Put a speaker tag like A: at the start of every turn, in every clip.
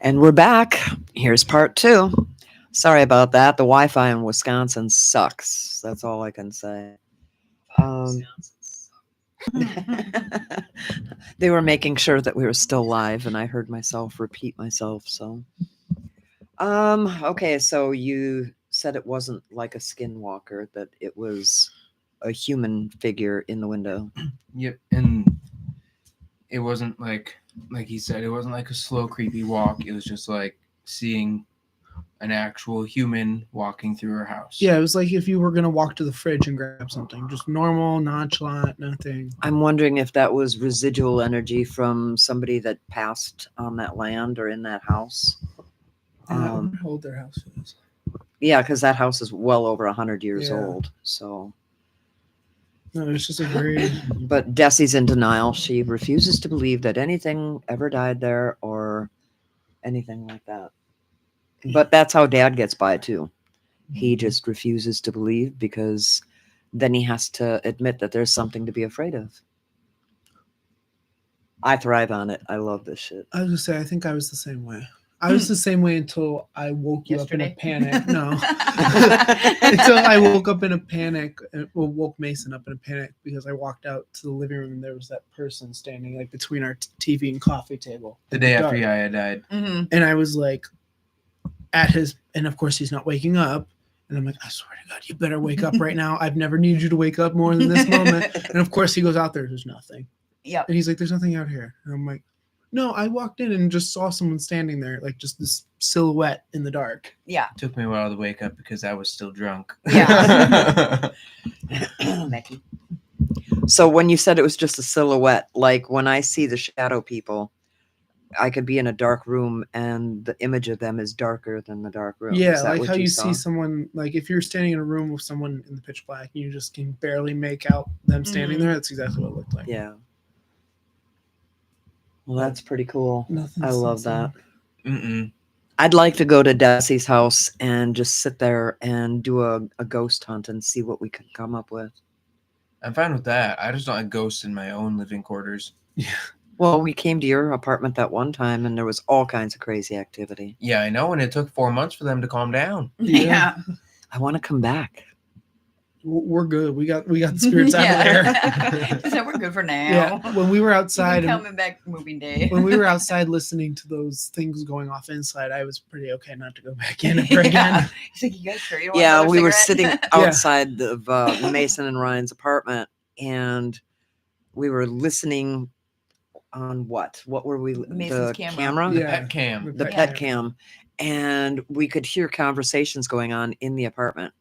A: And we're back. Here's part two. Sorry about that. The Wi Fi in Wisconsin sucks. That's all I can say. Um, they were making sure that we were still live, and I heard myself repeat myself. So, okay. So you said it wasn't like a skinwalker; that it was a human figure in the window.
B: Yep, and it wasn't like he said, it wasn't like a slow, creepy walk. It was just like seeing an actual human walking through her house.
C: Yeah, it was like if you were gonna walk to the fridge and grab something, just normal, nonchalant, nothing.
A: I'm wondering if that was residual energy from somebody that passed on that land or in that house.
C: I wonder how old their house is.
A: Yeah, because that house is well over 100 years
C: Yeah.
A: old. So,
C: No, it's just a very.
A: but Desi's in denial. She refuses to believe that anything ever died there or anything like that. But that's how Dad gets by too. He just refuses to believe because then he has to admit that there's something to be afraid of. I thrive on it. I love this shit.
C: I was gonna say, I think I was the same way. I was the same way until I woke you up in a
D: Yesterday?
C: panic. No, until I woke up in a panic. Woke Mason up in a panic because I walked out to the living room and there was that person standing like between our TV and coffee table.
B: The day after
C: Dark.
B: Yaya died.
D: Mhm.
C: And I was like, at his, and of course he's not waking up. And I'm like, I swear to God, you better wake up right now. I've never needed you to wake up more than this moment. And of course he goes out there, there's nothing.
D: Yep.
C: And he's like, there's nothing out here. And I'm like, no, I walked in and just saw someone standing there, like just this silhouette in the dark.
D: Yeah.
B: Took me a while to wake up because I was still drunk.
D: Yeah. Becky.
A: So when you said it was just a silhouette, like when I see the shadow people, I could be in a dark room and the image of them is darker than the dark room.
C: Yeah,
A: Is that
C: like
A: what
C: how you
A: saw?
C: see someone, like if you're standing in a room with someone in the pitch black and you just can barely make out them standing there, that's exactly what it looked like.
A: Yeah. Well, that's pretty cool.
C: Nothing
A: I love
C: since
A: that.
C: then.
B: Mm-mm.
A: I'd like to go to Desi's house and just sit there and do a ghost hunt and see what we can come up with.
B: I'm fine with that. I just don't like ghosts in my own living quarters.
A: Well, we came to your apartment that one time and there was all kinds of crazy activity.
B: Yeah, I know, and it took 4 months for them to calm down.
D: Yeah.
A: I want to come back.
C: We're good. We got the spirits out of there.
D: So we're good for now.
C: Yeah, when we were outside,
D: Even coming back moving day.
C: when we were outside listening to those things going off inside, I was pretty okay not to go back in ever again.
D: Yeah. He's like, you guys sure you don't want
A: Yeah,
D: another
A: we were
D: cigarette?"
A: sitting outside of Mason and Ryan's apartment and we were listening on what? What were we?
D: Mason's
A: the
D: camera.
B: The
C: Yeah.
B: pet cam.
A: The pet cam. And we could hear conversations going on in the apartment.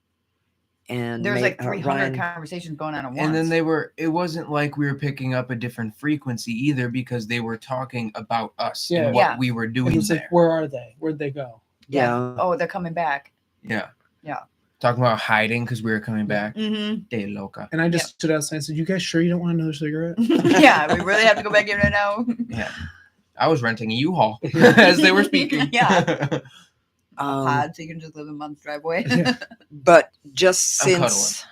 A: And
D: There was like 300
A: Ryan,
D: conversations going on at once.
B: And then it wasn't like we were picking up a different frequency either because they were talking about us
C: Yeah.
B: and what
D: Yeah.
B: we were
C: It
B: doing
C: was
B: there.
C: like, where are they? Where'd they go?
A: yeah.
D: Oh, they're coming back.
B: Yeah.
D: Yeah.
B: Talking about hiding because we were coming back.
D: Mm-hmm.
B: De loca.
C: And I just stood outside and said, "You guys sure you don't want another cigarette?"
D: Yeah, we really have to go back in right now.
B: Yeah. I was renting a U-Haul as they were speaking.
D: Yeah.
A: Um,
D: Pod, so you can just live in Mom's driveway.
C: Yeah.
A: but just
B: I'm
A: since,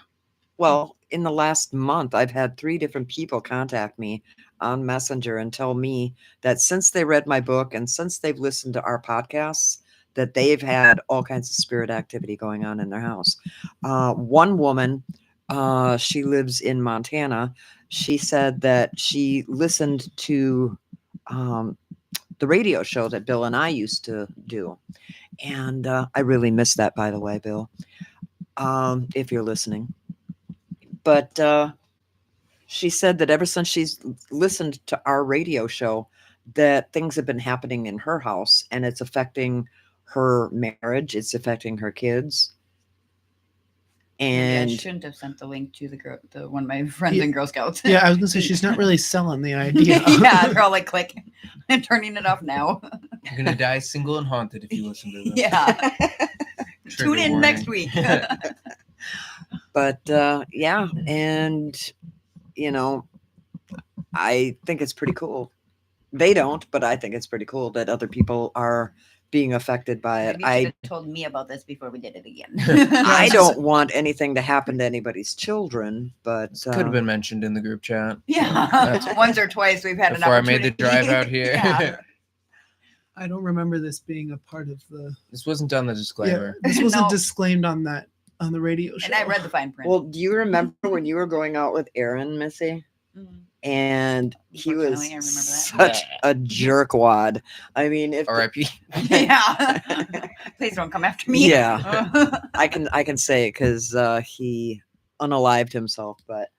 A: well, in the last month, I've had 3 different people contact me on Messenger and tell me that since they read my book and since they've listened to our podcasts, that they've had all kinds of spirit activity going on in their house. One woman, she lives in Montana. She said that she listened to the radio show that Bill and I used to do. And I really miss that, by the way, Bill, if you're listening. But she said that ever since she's listened to our radio show, that things have been happening in her house and it's affecting her marriage. It's affecting her kids.
D: Maybe
A: And
D: I shouldn't have sent the link to the one of my friends
C: Yeah.
D: in Girl Scouts.
C: Yeah, I was gonna say she's not really selling the idea.
D: Yeah, they're all like, click. I'm turning it off now.
B: You're going to die single and haunted if you listen to this.
D: Yeah.
B: Trigger
D: Tune in next
B: warning.
D: week.
A: but yeah, and you know, I think it's pretty cool. They don't, but I think it's pretty cool that other people are being affected by it.
D: Maybe you should
A: I
D: have told me about this before we did it again.
A: I don't want anything to happen to anybody's children, but
B: Could have been mentioned in the group chat.
D: Yeah.
B: That's-
D: Once or twice we've had
B: Before I
D: an
B: made the
D: opportunity.
B: drive out here.
D: Yeah.
C: I don't remember this being a part of the.
B: This wasn't on the disclaimer.
C: This wasn't
D: No.
C: disclaimed on the radio show.
D: And I read the fine print.
A: Well, do you remember when you were going out with Aaron, Missy?
D: Mhm.
A: And he was
D: Unfortunately, I remember that.
A: such a jerkwad. I mean, if
B: R.I.P.
D: Yeah. Please don't come after me.
A: Yeah. I can say it because he unalived himself, but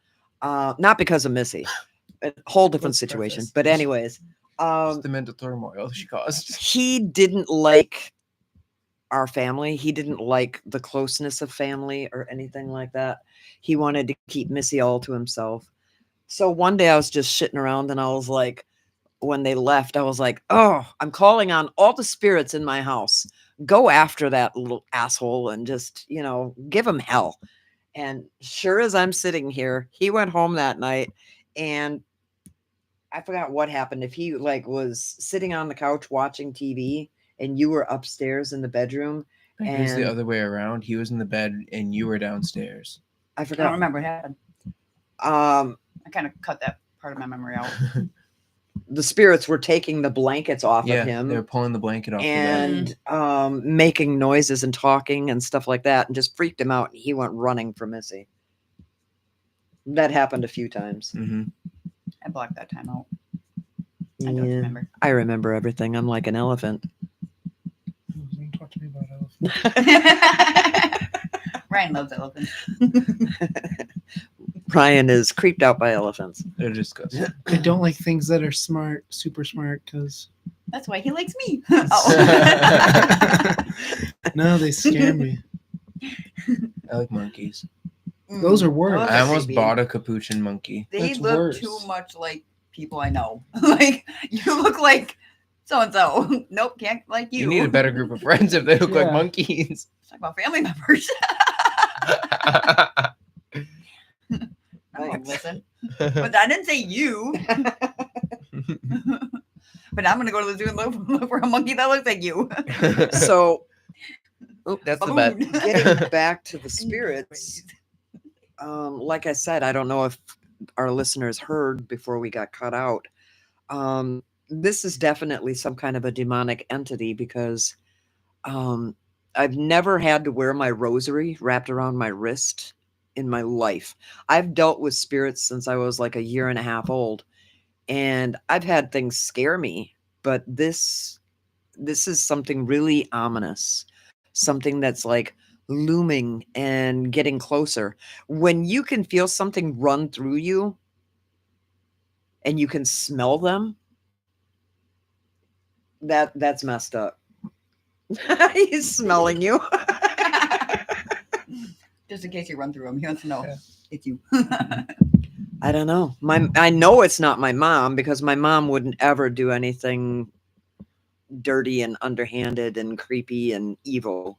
A: not because of Missy. A whole different
C: Let's
A: situation.
C: preface.
A: But anyways,
B: Just the mental turmoil she caused.
A: he didn't like our family. He didn't like the closeness of family or anything like that. He wanted to keep Missy all to himself. So one day I was just shitting around and I was like, when they left, I was like, oh, I'm calling on all the spirits in my house. Go after that little asshole and just, give him hell. And sure as I'm sitting here, he went home that night and I forgot what happened. If he was sitting on the couch watching TV and you were upstairs in the bedroom.
B: It was the
A: And-
B: other way around. He was in the bed and you were downstairs.
A: I
D: I don't
A: forgot.
D: remember what happened. I kind of cut that part of my memory out.
A: The spirits were taking the blankets off
B: Yeah,
A: of him.
B: they were pulling the blanket off the bed.
A: and making noises and talking and stuff like that, and just freaked him out. And he went running for Missy. That happened a few times.
B: Hmm
D: I blocked that time out. I don't
A: Yeah,
D: remember.
A: I remember everything. I'm like an elephant.
C: Don't talk to me about elephants.
D: Ryan loves elephants.
A: Ryan is creeped out by elephants.
B: They're disgusting.
C: I don't like things that are smart, super smart, because
D: That's why he likes me. Oh.
C: no, they scare me.
B: I like monkeys.
C: Those are worse.
D: Those
B: I
D: are
B: almost
A: creepy.
B: bought a capuchin monkey.
D: They
C: That's
D: look
C: worse.
D: too much like people I know. Like you look like so and so. Nope, can't like you.
B: You need a better group of friends if they look like
C: Yeah.
B: monkeys.
D: Let's talk about family members. I won't listen. But I didn't say you. But I'm gonna go to the zoo and look for a monkey that looks like you.
A: So
B: Oop, that's the bet.
D: Baboon.
A: getting back to the spirits, like I said, I don't know if our listeners heard before we got cut out. This is definitely some kind of a demonic entity because I've never had to wear my rosary wrapped around my wrist in my life. I've dealt with spirits since I was like a year and a half old, and I've had things scare me, but this is something really ominous, something that's like looming and getting closer. When you can feel something run through you and you can smell them, that's messed up. He's smelling you.
D: Just in case you run through him, he wants to know
C: Yeah.
D: it's you.
A: I don't know. I know it's not my mom because my mom wouldn't ever do anything dirty and underhanded and creepy and evil,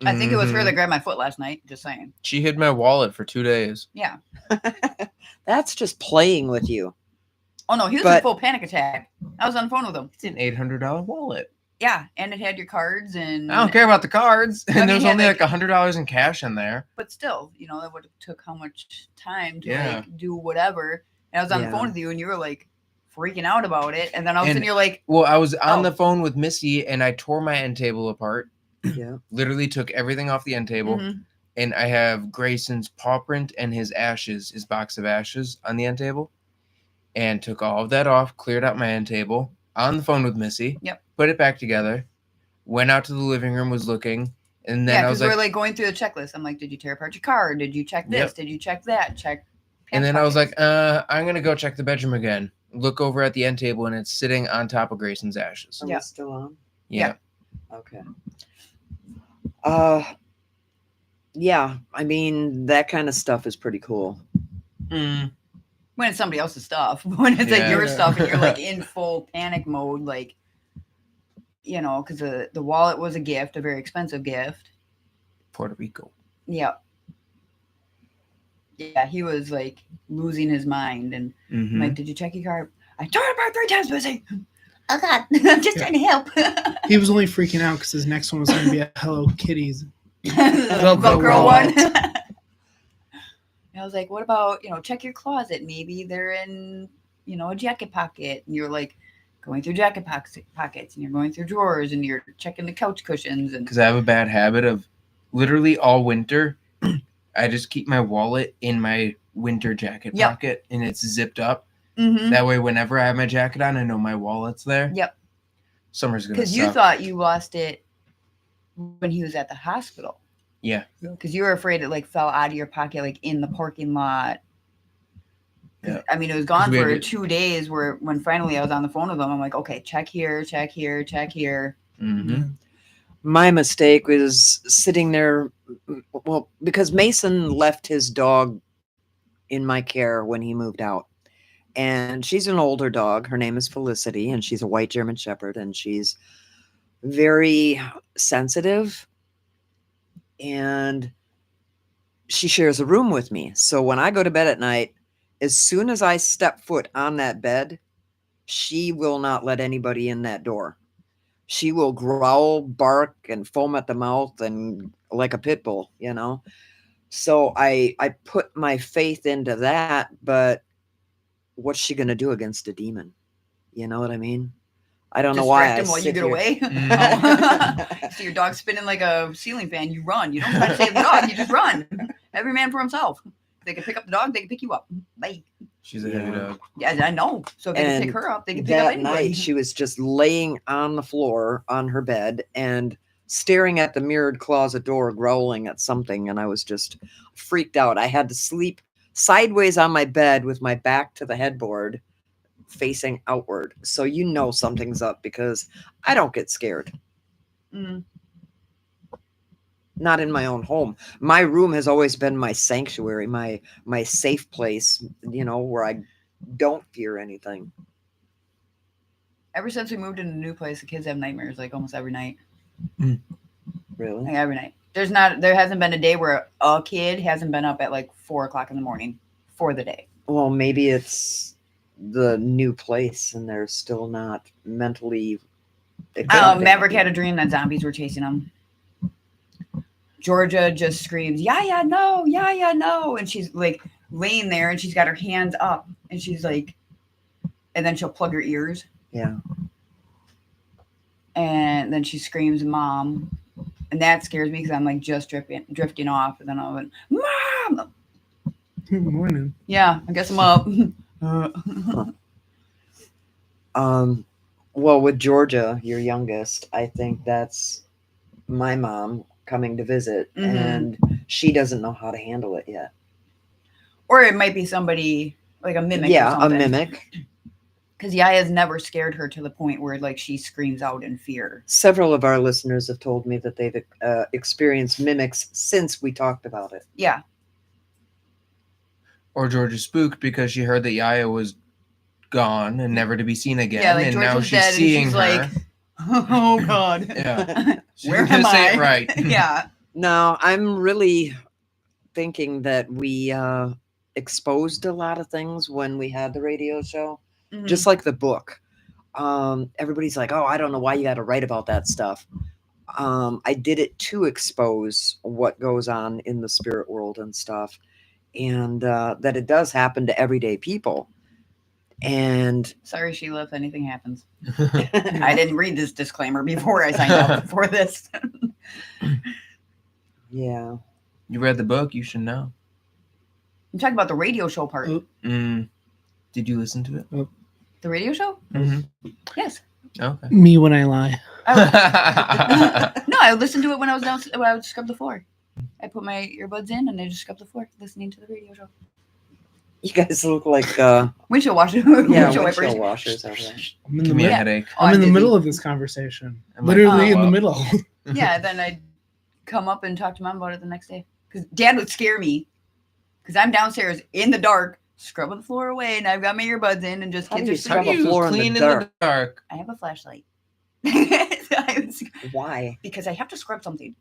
D: I think it was her
B: Mhm.
D: that grabbed my foot last night. Just saying.
B: She hid my wallet for 2 days.
D: Yeah.
A: That's just playing with you.
D: Oh no, he was in
A: But-
D: full panic attack. I was on the phone with him.
B: It's an $800 wallet.
D: Yeah, and it had your cards and.
B: I don't care about the cards.
D: I mean,
B: And there's
D: yeah,
B: only
D: like-
B: like $100 in cash in there.
D: But still, that would have took how much time to
B: Yeah.
D: like do whatever. And I was on the
A: Yeah.
D: phone with you, and you were like freaking out about it, and then all of a
B: And-
D: sudden you're like,
B: Well, I was on
D: Oh.
B: the phone with Missy and I tore my end table apart.
A: Yeah.
B: Literally took everything off the end table.
D: mhm.
B: And I have Grayson's paw print and his ashes, his box of ashes on the end table. And took all of that off, cleared out my end table on the phone with Missy.
D: Yep.
B: Put it back together. Went out to the living room, was looking. And then
D: Yeah,
B: I
D: because
B: was
D: we're
B: like,
D: like going through the checklist. I'm like, did you tear apart your car? Did you check this?
B: Yep.
D: Did you check that? Check.
B: and
D: pants
B: then I was like,
D: pockets.
B: I'm going to go check the bedroom again. Look over at the end table and it's sitting on top of Grayson's ashes.
A: Are
D: Yeah.
A: we still on?
B: Yeah.
A: Okay. Yeah, I mean that kind of stuff is pretty cool.
B: Mm.
D: when it's somebody else's stuff, when it's like your
C: Yeah.
D: stuff and you're like in full panic mode, like, because the wallet was a gift, a very expensive gift.
B: Puerto Rico.
D: Yeah. Yeah, he was like losing his mind. And I'm
B: Mhm.
D: like, did you check your card? I tore it apart 3 times, Missy. Oh, God. I'm just trying to help.
C: He was only freaking out because his next one was going to be a Hello Kitty's.
D: The
C: Velcro
D: Velcro one.
C: wallet.
D: And I was like, what about, check your closet. Maybe they're in, a jacket pocket. And you're like, going through jacket pockets and you're going through drawers and you're checking the couch cushions and
B: Because I have a bad habit of literally all winter, I just keep my wallet in my winter jacket
D: Yep.
B: pocket and it's zipped up.
D: mm-hmm.
B: That way, whenever I have my jacket on, I know my wallet's there.
D: Yep.
B: Summer's gonna
D: Because
B: suck.
D: you thought you lost it when he was at the hospital.
B: Yeah.
D: Because you were afraid it like fell out of your pocket, like in the parking lot. 'Cause,
B: Yeah.
D: I mean, it was gone
B: 'Cause we had
D: for
B: to-
D: 2 days. Where when finally I was on the phone with him, I'm like, okay, check here, check here, check here.
B: Mhm.
A: My mistake was sitting there. Well, because Mason left his dog in my care when he moved out. And she's an older dog. Her name is Felicity, and she's a white German Shepherd, and she's very sensitive. And she shares a room with me. So when I go to bed at night, as soon as I step foot on that bed, she will not let anybody in that door. She will growl, bark, and foam at the mouth, and like a pit bull, you know. So I put my faith into that, but what's she gonna do against a demon? You know what I mean? I don't know why.
D: Distract him while you
A: sit
D: get
A: here-
D: away.
B: Mhm.
D: See your dog spinning like a ceiling fan, you run. You don't try to save the dog, you just run. Every man for himself. They can pick up the dog, they can pick you up. Bye.
B: She's a heavy
A: Yeah.
B: dog.
D: Yeah, I know. So if they can pick
A: And
D: her up, they can pick up
A: That
D: anybody.
A: night, she was just laying on the floor on her bed and staring at the mirrored closet door, growling at something. And I was just freaked out. I had to sleep sideways on my bed with my back to the headboard facing outward. So you know something's up because I don't get scared.
D: Mm.
A: Not in my own home. My room has always been my sanctuary, my safe place, you know, where I don't fear anything.
D: Ever since we moved into a new place, the kids have nightmares like almost every night.
A: Really?
D: Like every night. There hasn't been a day where a kid hasn't been up at like 4:00 in the morning for the day.
A: Well, maybe it's the new place and they're still not mentally. accepting.
D: Maverick had a dream that zombies were chasing him. Georgia just screams, yeah, no. And she's like laying there and she's got her hands up and she's like, and then she'll plug her ears.
A: Yeah.
D: And then she screams, Mom. And that scares me because I'm like just drifting off. And then I went, Mom.
C: Good morning.
D: Yeah, I guess I'm up.
A: Well, with Georgia, your youngest, I think that's my mom coming to visit,
D: Mhm.
A: and she doesn't know how to handle it yet.
D: Or it might be somebody like a mimic.
A: Yeah,
D: or
A: a
D: something.
A: mimic.
D: Because Yaya's never scared her to the point where like she screams out in fear.
A: Several of our listeners have told me that they've experienced mimics since we talked about it.
D: Yeah.
B: Or Georgia spooked because she heard that Yaya was gone and never to be seen again.
D: Yeah, like
B: and now
D: Georgia's
B: she's
D: dead and
B: seeing
D: she's
B: her.
D: like, oh God.
B: Yeah. She's
D: Where
B: gonna
D: am
B: say
D: I?
B: it right.
D: Yeah.
A: No, I'm really thinking that we exposed a lot of things when we had the radio show,
D: Mhm.
A: just like the book. Everybody's like, oh, I don't know why you got to write about that stuff. I did it to expose what goes on in the spirit world and stuff, and that it does happen to everyday people. And
D: Sorry, Sheila, if anything happens. I didn't read this disclaimer before I signed up for this.
A: yeah,
B: You read the book, you should know.
D: I'm talking about the radio show part.
C: Oh.
B: Did you listen to it?
D: The radio show?
B: Mm-hmm.
D: Yes.
B: Okay.
C: Me when I lie.
D: No, I listened to it when I was down. When I would scrub the floor. I put my earbuds in and I just scrubbed the floor, listening to the radio show.
A: you guys look like
D: Windshield washer.
A: yeah,
D: windshield wipers.
A: windshield washers over there.
C: I'm in the,
B: Give me a
C: middle.
B: headache.
D: Oh,
C: I'm in the
D: dizzy.
C: middle of this conversation.
B: I'm like,
C: Literally
B: oh,
C: in the
B: well.
C: middle.
D: Yeah, then I'd come up and talk to Mom about it the next day. Because Dad would scare me. Because I'm downstairs in the dark, scrubbing the floor away, and I've got my earbuds in, and just
A: How do
D: kids
A: you
D: are
B: How
A: scrub
B: do
A: a
D: sleeping.
B: you
A: floor in the
B: clean in
A: dark?
B: the dark?
D: I have a flashlight.
A: Why?
D: Because I have to scrub something.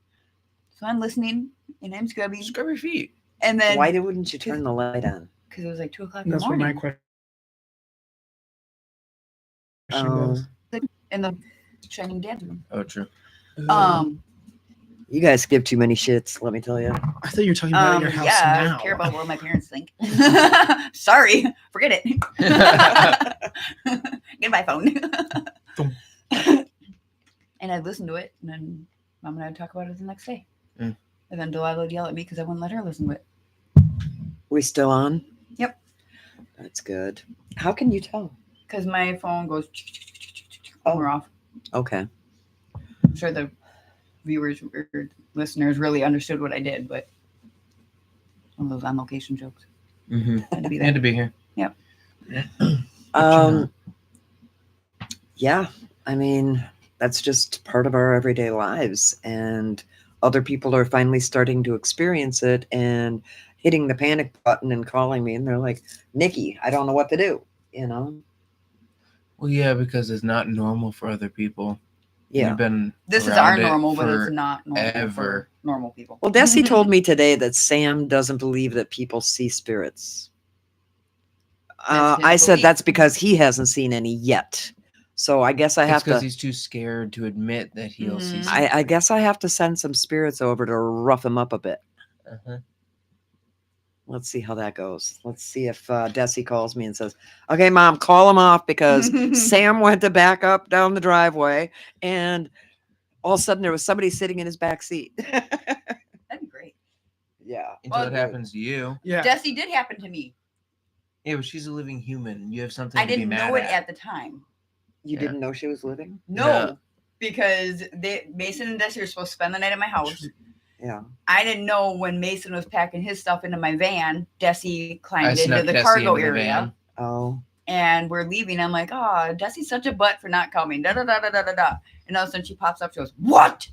D: So I'm listening, and I'm scrubbing.
B: Scrub your feet.
D: And then,
A: Why wouldn't you turn the light on?
D: because it was like 2 o'clock in the
C: That's what my
D: morning.
C: question
A: Oh.
C: was.
D: In the shining dad's room.
B: Oh, true.
D: Um,
A: You guys give too many shits, let me tell you.
C: I thought you were talking about your house
D: yeah,
C: now.
D: I care about what my parents think. Sorry, forget it. Goodbye, phone.
C: Boom.
D: And I'd listen to it, and then Mom and I'd talk about it the next day.
B: Mm.
D: And then Delilah would yell at me because I wouldn't let her listen to it.
A: We still on?
D: Yep.
A: That's good. How can you tell?
D: Because my phone goes when we're off.
A: Okay.
D: I'm sure the viewers or listeners really understood what I did, but one of those on location jokes.
B: Mm-hmm.
D: Had to be
B: Had
D: there.
B: to be here.
A: Yeah, I mean, that's just part of our everyday lives, and other people are finally starting to experience it and hitting the panic button and calling me, and they're like, Nikki, I don't know what to do, you know?
B: Well, yeah, because it's not normal for other people.
A: Yeah.
B: We've been
D: This is
B: around
D: our
B: it
D: normal, but it's
B: for-
D: not normal for
B: forever.
D: normal people.
A: Well, Desi told me today that Sam doesn't believe that people see spirits.
D: That's his
A: I said
D: belief.
A: that's because he hasn't seen any yet. So I guess I
B: It's
A: have
B: because
A: to.
B: he's too scared to admit that he'll see
D: Mhm.
B: something.
A: I guess I have to send some spirits over to rough him up a bit.
B: Uh-huh.
A: Let's see how that goes. Let's see if Desi calls me and says, "Okay, Mom, call him off because Sam went to back up down the driveway, and all of a sudden there was somebody sitting in his back seat."
D: That'd be great.
A: Yeah.
B: Until
D: Well,
B: it happens to you.
C: Yeah.
D: Desi did happen to me.
B: Yeah, but she's a living human. You have something
D: I
B: to be
D: didn't
B: mad
D: know it
B: at.
D: at the time.
A: You
B: Yeah.
A: didn't know she was living?
D: No,
B: Yeah.
D: because Mason and Desi were supposed to spend the night at my house.
A: Yeah.
D: I didn't know when Mason was packing his stuff into my van, Desi
B: I
D: climbed
B: snuck
D: into the
B: Desi
D: cargo
B: into the
D: area.
B: van.
A: Oh.
D: And we're leaving. I'm like, oh, Desi's such a butt for not coming. Da da da da da da da. And all of a sudden she pops up. She goes, "What?"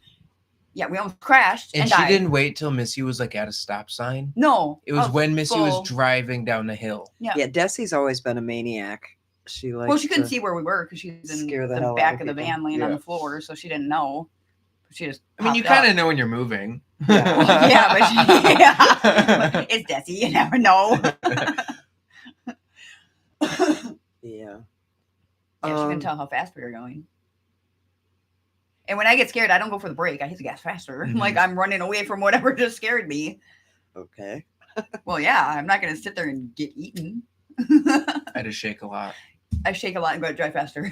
D: Yeah, we almost crashed and,
B: And she
D: died.
B: didn't wait till Missy was like at a stop sign.
D: No,
B: It was when Missy
D: full-
B: was driving down the hill.
D: Yeah.
A: Yeah, Desi's always been a maniac. She likes
D: Well, she couldn't
A: to
D: see where we were because she was in
A: scare the
D: the
A: hell out
D: back
A: of
D: of the
A: people.
D: van, laying on
B: Yeah.
D: the floor, so she didn't know. She just.
B: I mean, you
D: popped
B: kind
D: up.
B: of know when you're moving.
D: Yeah, but yeah. It's Desi. You never know.
A: Yeah.
D: Yeah, she can tell how fast we were going. And when I get scared, I don't go for the brake. I hit the gas faster.
B: Mhm.
D: Like I'm running away from whatever just scared me.
A: Okay.
D: Well, yeah, I'm not going to sit there and get eaten.
B: I had to shake a lot.
D: I shake a lot and go drive faster.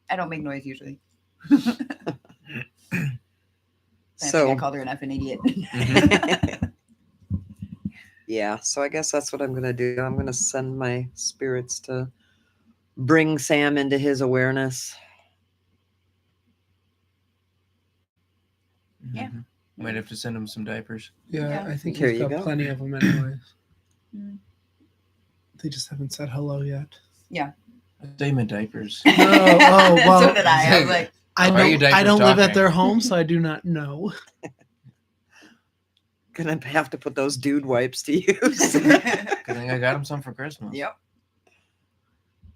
D: I don't make noise usually. I think I
A: So
D: called her an effing idiot.
A: yeah, so I guess that's what I'm gonna do. I'm gonna send my spirits to bring Sam into his awareness.
D: Yeah.
B: Mhm. Might have to send him some diapers.
C: Yeah,
D: Yeah.
C: I think
A: Here
C: he's
A: you
C: got
A: go.
C: plenty of them anyways.
D: Mm.
C: They just haven't said hello yet.
B: I thought you meant diapers.
C: Oh, well,
D: So did I. I was like,
C: I
B: Why are you
C: don't, I
B: diapers
C: don't live at
B: talking?
C: their home, so I do not know.
A: Gonna have to put those dude wipes to use.
B: I think I got him some for Christmas.
D: yep.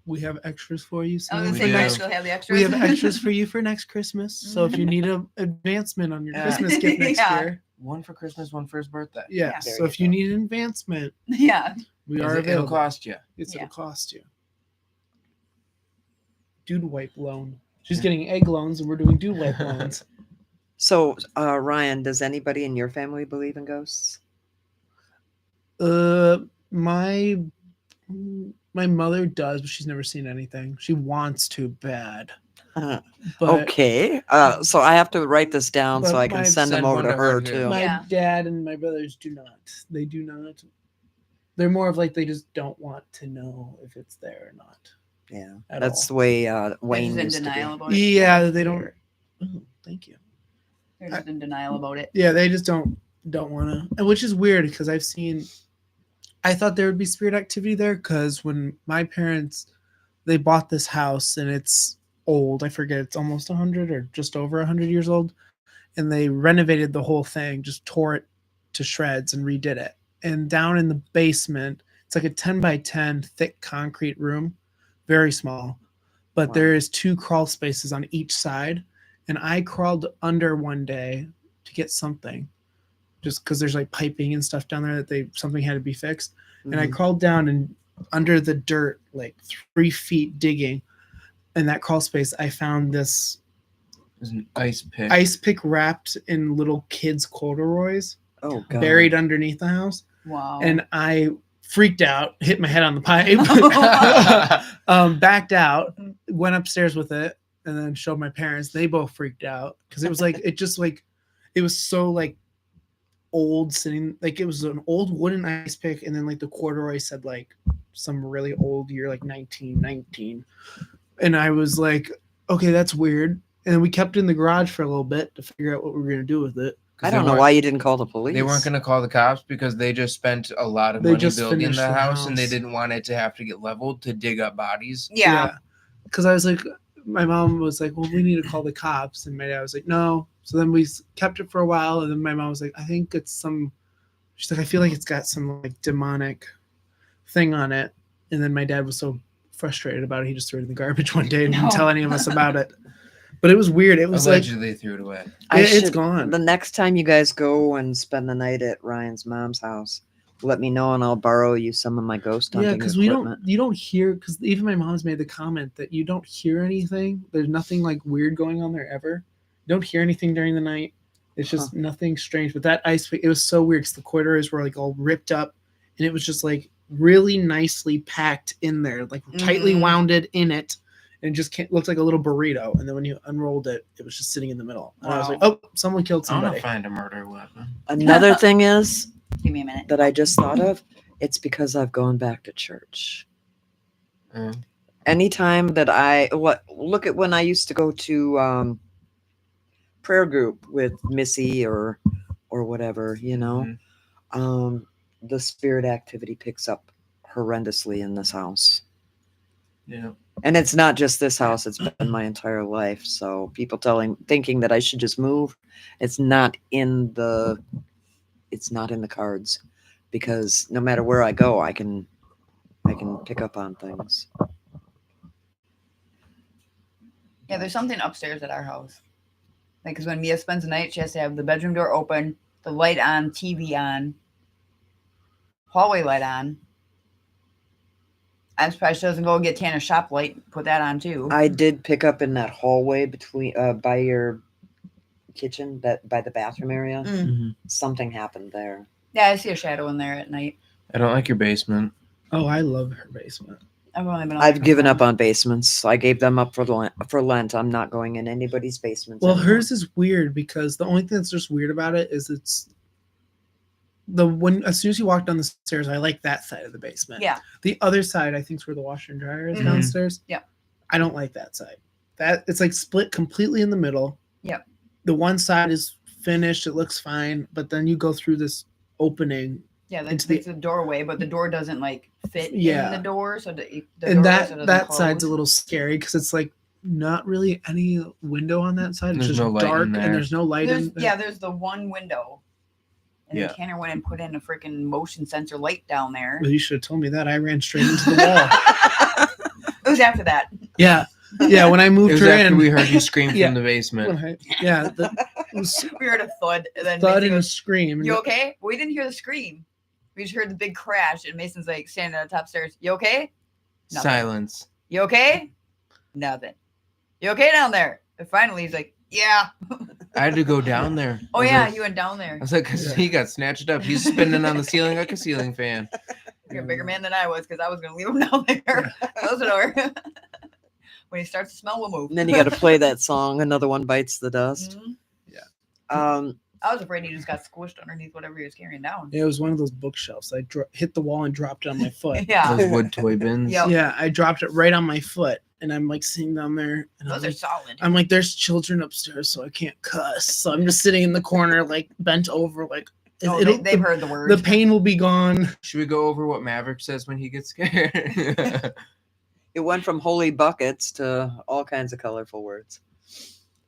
C: We have extras for you.
D: I was
C: Sam,
D: going to
B: We
D: say, do I
B: do.
D: still have the extras?
C: we have extras for you for next Christmas. So if you need an advancement on your
B: Yeah.
C: Christmas gift next
D: Yeah.
C: year,
B: One for Christmas, one for his birthday.
C: yeah.
D: Yeah.
C: So
A: There
C: if
A: you
C: you
A: go.
C: need an advancement,
D: Yeah.
C: we
B: Is
C: are
B: it-
C: available.
B: It'll cost you.
C: It'll
D: Yeah.
C: cost you. Dude wipe loan. She's getting egg loans, and we're doing dude wipe loans.
A: So, Ryan, does anybody in your family believe in ghosts?
C: My mother does, but she's never seen anything. She wants to bad, but
A: Okay. So I have to write this down so
C: but
A: I can
C: my-
A: send them
B: Send
A: over
B: one
A: to
B: to
A: her
B: her, too.
A: too.
C: my
D: Yeah.
C: dad and my brothers do not. They do not. They're more of like they just don't want to know if it's there or not.
A: Yeah.
C: At
A: That's
C: all.
A: the way
D: They're
A: Wayne
D: just in
A: used to
D: denial
A: be.
D: about it.
C: Yeah, they don't. Oh, thank you.
D: They're just in denial about it.
C: Yeah, they just don't want to, and which is weird because I thought there would be spirit activity there because when my parents they bought this house and it's old, I forget it's almost 100 or just over 100 years old, and they renovated the whole thing, just tore it to shreds and redid it. And down in the basement, it's like a 10 by 10 thick concrete room, very small, but
A: Wow.
C: there is 2 crawl spaces on each side, and I crawled under one day to get something just because there's like piping and stuff down there that something had to be fixed. And I
A: Mhm.
C: crawled down and under the dirt, like 3 feet digging in that crawl space, I found this
B: There's an ice pick.
C: ice pick wrapped in little kids' corduroys,
A: Oh god.
C: buried underneath the house.
D: Wow.
C: And I freaked out, hit my head on the pipe, backed out, went upstairs with it, and then showed my parents. They both freaked out because it was like it was so like old sitting, like it was an old wooden ice pick, and then like the corduroy said like some really old year, like 1919. And I was like, okay, that's weird. And then we kept it in the garage for a little bit to figure out what we were gonna do with it.
A: I don't know why you didn't call the police.
B: They weren't going to call the cops because they just spent a lot of
C: They
B: money
C: just
B: building
C: finished
B: the
C: the
B: house, and they
C: house.
B: didn't want it to have to get leveled to dig up bodies.
D: yeah.
C: Because I was like, my mom was like, well, we need to call the cops. And my dad was like, no. So then we kept it for a while. And then my mom was like, I think it's she's like, I feel like it's got some like demonic thing on it. And then my dad was so frustrated about it. He just threw it in the garbage one day and didn't
D: No.
C: tell any of us about it. But it was weird. It was
B: Allegedly, they threw it away.
C: it's
A: should-
C: gone.
A: The next time you guys go and spend the night at Ryan's mom's house, let me know and I'll borrow you some of my ghost hunting
C: Yeah, because
A: equipment.
C: you don't hear, because even my mom's made the comment that you don't hear anything. There's nothing like weird going on there ever. You don't hear anything during the night. It's just nothing strange. But that ice pick, it was so weird because the corduroys were like all ripped up, and it was just like really nicely packed in there, like tightly
D: Mhm.
C: wounded in it, and it just looked like a little burrito. And then when you unrolled it, it was just sitting in the middle. And I was like, oh, someone killed
B: I want
C: somebody.
B: to find a murder weapon.
A: Another thing is
D: Give me a minute.
A: that I just thought of, it's because I've gone back to church. Anytime that look at when I used to go to prayer group with Missy or whatever, you know, the spirit activity picks up horrendously in this house.
B: Yeah.
A: And it's not just this house, it's been my entire life. So people thinking that I should just move, it's not in the cards, because no matter where I go, I can pick up on things.
D: Yeah, there's something upstairs at our house. Like, because when Mia spends the night, she has to have the bedroom door open, the light on, TV on, hallway light on. I'm surprised she doesn't go get Tanner's shop light, put that on too.
A: I did pick up in that hallway between by your kitchen, that by the bathroom area.
D: Mm.
A: Something happened there.
D: Yeah, I see a shadow in there at night.
B: I don't like your basement.
C: Oh, I love her basement.
D: I've only been.
A: I've given up on basements. I gave them up for Lent. I'm not going in anybody's basements.
C: Well,
A: anymore.
C: hers is weird because the only thing that's just weird about it is it's as soon as you walk down the stairs, I like that side of the basement.
D: Yeah.
C: The other side, I think, is where the washer and dryer is
D: Mhm.
C: downstairs.
D: Yeah.
C: I don't like that side. That it's like split completely in the middle.
D: Yep.
C: The one side is finished; it looks fine, but then you go through this opening,
D: Yeah,
C: into
D: that's the doorway, but the door doesn't like fit
C: Yeah.
D: in the door, so the
C: and
D: doorway, so it doesn't
C: that side's a
D: close.
C: little scary because it's like not really any window on that side. It's
B: There's
C: just
B: no light in
C: dark,
B: there.
C: and there's no light in there.
D: Yeah, there's the one window. And
B: Yeah.
D: then Tanner went and put in a freaking motion sensor light down there.
C: Well, you should have told me that. I ran straight into the wall.
D: It was after that.
C: Yeah, yeah. When I
B: It
C: moved
B: was
C: her
B: after
C: in,
B: we heard you scream
C: Yeah.
B: from the basement.
C: it was
D: We heard a thud, and then
C: thud
D: Mason
C: and a
D: goes,
C: scream.
D: "You okay?" We didn't hear the scream. We just heard the big crash, and Mason's like standing on the top stairs. "You okay? Nothing.
B: Silence.
D: You okay? Nothing. You okay down there?" And finally, he's like, "Yeah."
B: I had to go down there.
D: Oh
B: I was
D: yeah,
B: like-
D: you went down there.
B: I was like, 'cause
C: Yeah.
B: he got snatched up. He's spinning on the ceiling like a ceiling fan.
D: You're a bigger man than I was because I was going to leave him down there. Close the door. When he starts to smell, we'll move.
A: And then you got to play that song. Another one bites the dust.
D: Mhm.
A: I
D: I was afraid he just got squished underneath whatever he was carrying down.
C: Yeah, it was one of those bookshelves. I hit the wall and dropped it on my foot.
D: Yeah,
B: Those wood toy bins.
D: Yep.
C: Yeah, I dropped it right on my foot, and I'm like sitting down there, and
D: those are solid.
C: I'm like, there's children upstairs, so I can't cuss. So I'm just sitting in the corner, like bent over, like
D: Oh,
C: it'll-
D: they've heard the word.
C: the pain will be gone.
B: Should we go over what Maverick says when he gets scared?
A: it went from holy buckets to all kinds of colorful words.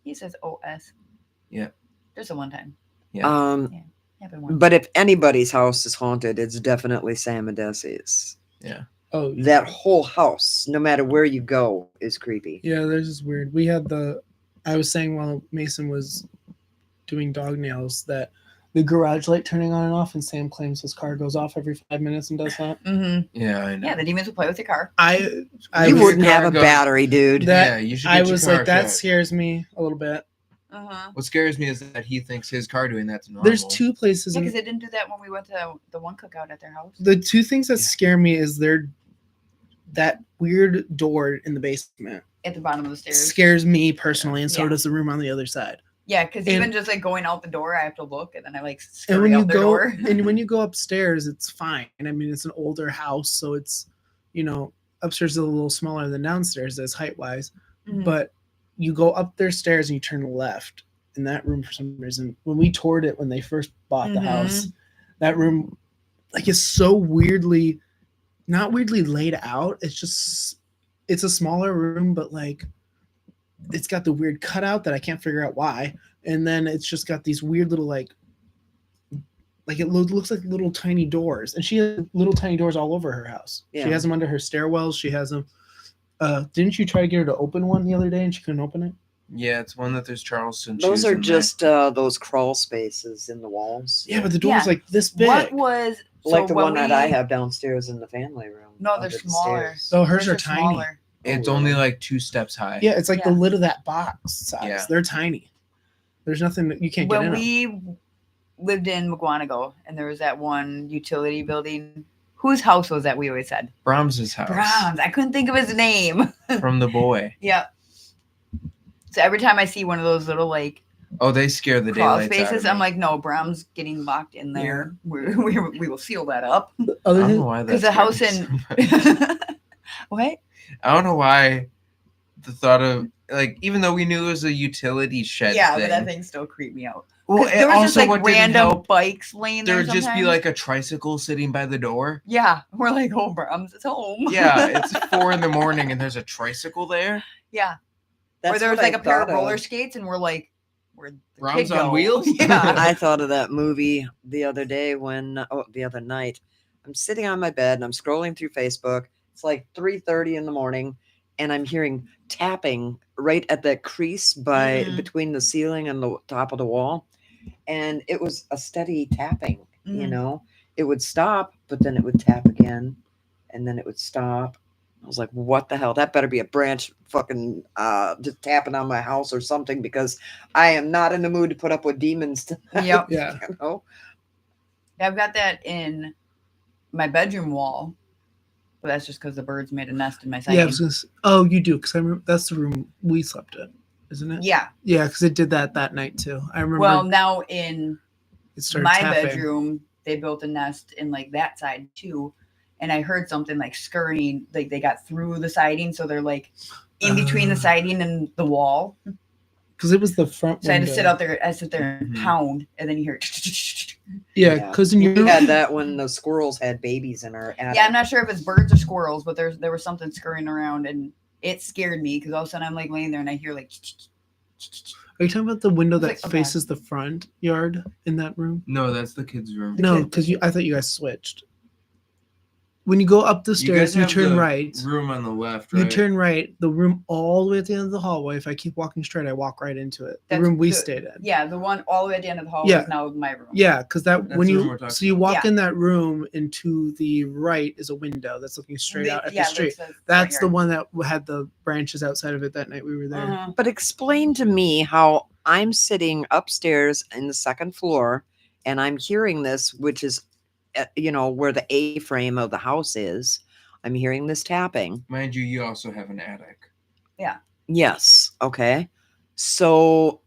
D: He says OS.
B: Yeah.
D: Just a one time.
B: Yeah.
D: Happened once.
A: But if anybody's house is haunted, it's definitely Sam and Desi's.
C: Oh,
A: That whole house, no matter where you go, is creepy.
C: yeah, there's this weird. We had I was saying while Mason was doing dog nails that the garage light turning on and off, and Sam claims his car goes off every 5 minutes and does that.
D: Mm-hmm.
B: Yeah, I know.
D: Yeah, the demons will play with your car.
C: I
A: You
C: was-
A: wouldn't have a
B: Go-
A: battery, dude.
C: That-
B: yeah, you should
C: I
B: get your
C: was
B: car
C: like, that
B: checked.
C: scares me a little bit.
D: Uh-huh.
B: What scares me is that he thinks his car doing that's normal.
C: There's two places.
D: Yeah,
C: in,
D: because they didn't do that when we went to the one cookout at their house.
C: the two things that
B: Yeah.
C: scare me is that weird door in the basement
D: At the bottom of the stairs.
C: scares me personally, and so
D: Yeah.
C: does the room on the other side.
D: Yeah, because
C: And-
D: even just like going out the door, I have to look, and then I like
C: And
D: scurry
C: when you
D: out their
C: go
D: door.
C: and when you go upstairs, it's fine. I mean, it's an older house, so it's upstairs is a little smaller than downstairs as height wise.
D: Mhm.
C: But you go up their stairs and you turn left. In that room, for some reason, when we toured it when they first bought the house, that room is so weirdly, not weirdly laid out. It's a smaller room, but it's got the weird cutout that I can't figure out why. And then it's just got these weird little it looks like little tiny doors, and she has little tiny doors all over her house.
A: Yeah.
C: She has them under her stairwells. She has them. Didn't you try to get her to open one the other day and she couldn't open it?
B: Yeah, it's one that there's Charleston.
A: Those
B: shoes
A: are
B: in there.
A: just those crawl spaces in the walls.
C: Yeah, but the door's
D: Yeah.
C: this big.
D: What was
A: Like the
D: when
A: one that I
D: we-
A: have downstairs in the family room.
D: No,
A: under
D: they're
A: the
D: smaller.
A: stairs.
C: Oh, hers
D: They're
C: are tiny.
D: smaller.
B: It's
A: Oh,
B: only
A: really?
B: like 2 steps high.
C: Yeah, it's like the
D: Yeah.
C: lid of that box size.
B: Yeah.
C: They're tiny. There's nothing that you can't get
D: When
C: in them.
D: we lived in McGuanago, and there was that one utility building. Whose house was that? We always said
B: Brahms's house.
D: Brahms. I couldn't think of his name.
B: From the boy.
D: Yep. So every time I see one of those little
B: Oh, they scare the
D: crawl
B: daylights out
D: spaces,
B: of
D: I'm
B: me.
D: like, no, Brahms getting locked in there. We will seal that up.
B: I
C: Other
B: don't know
C: than
B: why that
D: 'Cause the
B: scared
D: house
B: me
D: in-
B: so much.
D: What?
B: I don't know why the thought of even though we knew it was a utility shed
D: Yeah,
B: thing.
D: but that thing still creeped me out.
B: Well,
D: 'Cause
B: it
D: there was just
B: also what didn't
D: random
B: help,
D: bikes laying
B: there
D: there.
B: would just be
D: sometimes.
B: a tricycle sitting by the door.
D: Yeah, we're like, oh, Brahms is home.
B: Yeah, it's 4 a.m. and there's a tricycle there.
D: Yeah.
A: That's
D: Or there was
A: what I
D: a pair of
A: thought
D: roller skates, and we're like, where'd the
B: Brahms
D: kid
B: on
D: go?
B: wheels?
D: Yeah.
A: I thought of that movie the other day the other night. I'm sitting on my bed and I'm scrolling through Facebook. It's like 3:30 in the morning, and I'm hearing tapping right at that crease
D: Mhm.
A: between the ceiling and the top of the wall. And it was a steady tapping,
D: Mhm.
A: It would stop, but then it would tap again, and then it would stop. I was like, what the hell? That better be a branch fucking just tapping on my house or something, because I am not in the mood to put up with demons tonight.
D: Yep.
C: Yeah.
D: I've got that in my bedroom wall, but that's just because the birds made a nest in my siding.
C: Yeah, I was gonna oh, you do, because I remember that's the room we slept in, isn't it?
D: Yeah.
C: Yeah, because it did that night too. I remember.
D: Well, now in
C: it started
D: my
C: tapping.
D: bedroom, they built a nest in that side too, and I heard something scurrying. Like they got through the siding, so they're in between the siding and the wall.
C: because it was the front.
D: So I had to
C: window.
D: sit out there. I sit there and
B: Mhm.
D: pound, and then you hear.
C: Yeah, because in
A: we
C: your
A: had that when the squirrels had babies in our attic.
D: Yeah, I'm not sure if it's birds or squirrels, but there was something scurrying around, and it scared me because all of a sudden I'm laying there and I hear
C: Are you talking about the window
D: It's
C: that
D: like, okay.
C: faces the front yard in that room?
B: No, that's the kids' room.
C: No, because I thought you guys switched. When you go up the stairs, you
B: have
C: turn
B: the
C: right.
B: Room on the left,
C: You
B: right?
C: turn right. The room all the way at the end of the hallway. If I keep walking straight, I walk right into it. The
D: That's
C: room we
D: the-
C: stayed in.
D: Yeah, the one all the way at the end of the hall
C: Yeah.
D: is now my room.
C: Yeah, because
B: That's
C: when
B: the room
C: you
B: we're talking
C: so you walk
D: Yeah.
C: in that room, and to the right is a window that's looking straight out at the street. That's the one that had the branches outside of it that night we were there.
D: Uh-huh.
A: But explain to me how I'm sitting upstairs in the second floor and I'm hearing this, which is, where the A-frame of the house is. I'm hearing this tapping.
B: Mind you, you also have an attic.
A: Yes. Okay. So,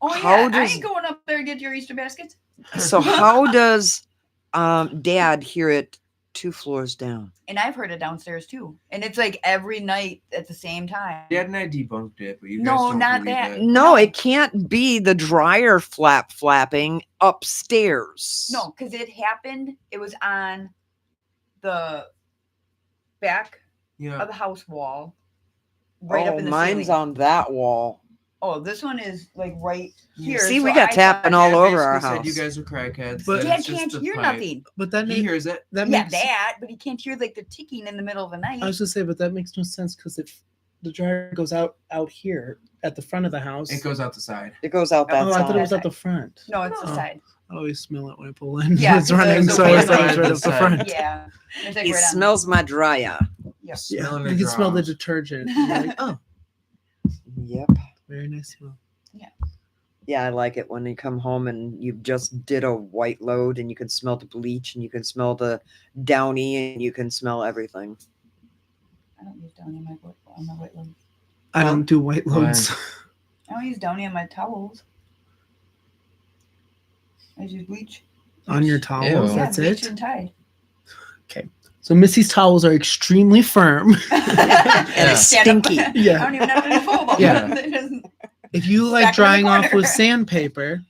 D: Oh
A: How
D: yeah, I
A: does-
D: ain't going up there to get your Easter baskets.
A: how does Dad hear it 2 floors down?
D: And I've heard it downstairs too, and it's every night at the same time.
B: Dad and I debunked it, but you guys
D: No,
B: don't
D: not
B: believe
D: that.
B: it.
A: No, it can't be the dryer flapping upstairs.
D: No, because it happened. It was on the back
B: Yeah.
D: of the house wall, right
A: Oh,
D: up in the
A: mine's
D: ceiling.
A: on that wall.
D: Oh, this one is right here.
A: See,
D: so
A: we got
D: I
A: tapping
D: thought-
A: all
B: Dad
A: over our
B: basically said
A: house.
B: You guys are crackheads.
C: But-
B: that
D: Dad
B: it's just
D: can't
B: the
D: hear
B: pipe.
D: nothing.
C: But that
B: He
C: makes
B: hears it.
C: that
D: Yeah,
C: makes
D: that, but he can't hear the ticking in the middle of the night.
C: I was gonna say, but that makes no sense because the dryer goes out here at the front of the house.
B: It goes out the side.
A: It goes out that
C: Oh, I thought it was
A: side.
C: at the front.
D: No, it's the
C: Oh.
D: side.
C: I always smell it when I pull in.
D: Yeah,
C: it's
D: 'cause
C: running,
D: there's
C: so
D: a
C: I
D: way
C: thought it was
B: on
C: right
B: the
C: up the
B: side.
C: front.
D: Yeah. It's
A: He
D: right on-
A: smells my dryer.
D: Yeah.
C: Yeah,
B: Smelling the
C: you can smell the
B: drawers.
C: detergent. And you're like, oh,
A: Yep.
C: very nice smell.
A: Yeah, I like it when you come home and you just did a white load and you can smell the bleach and you can smell the downy and you can smell everything.
D: I don't use Downy on my white loads.
C: I
A: Huh?
C: don't do white
B: Why?
C: loads.
D: I don't use Downy on my towels. I just use bleach.
C: On your towels.
B: Ew.
C: That's
D: bleach
C: it.
D: and Tide.
C: So Missy's towels are extremely firm.
A: And stinky.
C: Yeah.
D: I don't even have to fold them.
C: Yeah.
D: They just,
C: If you like
D: Back in the
C: drying off
D: corner.
C: with sandpaper,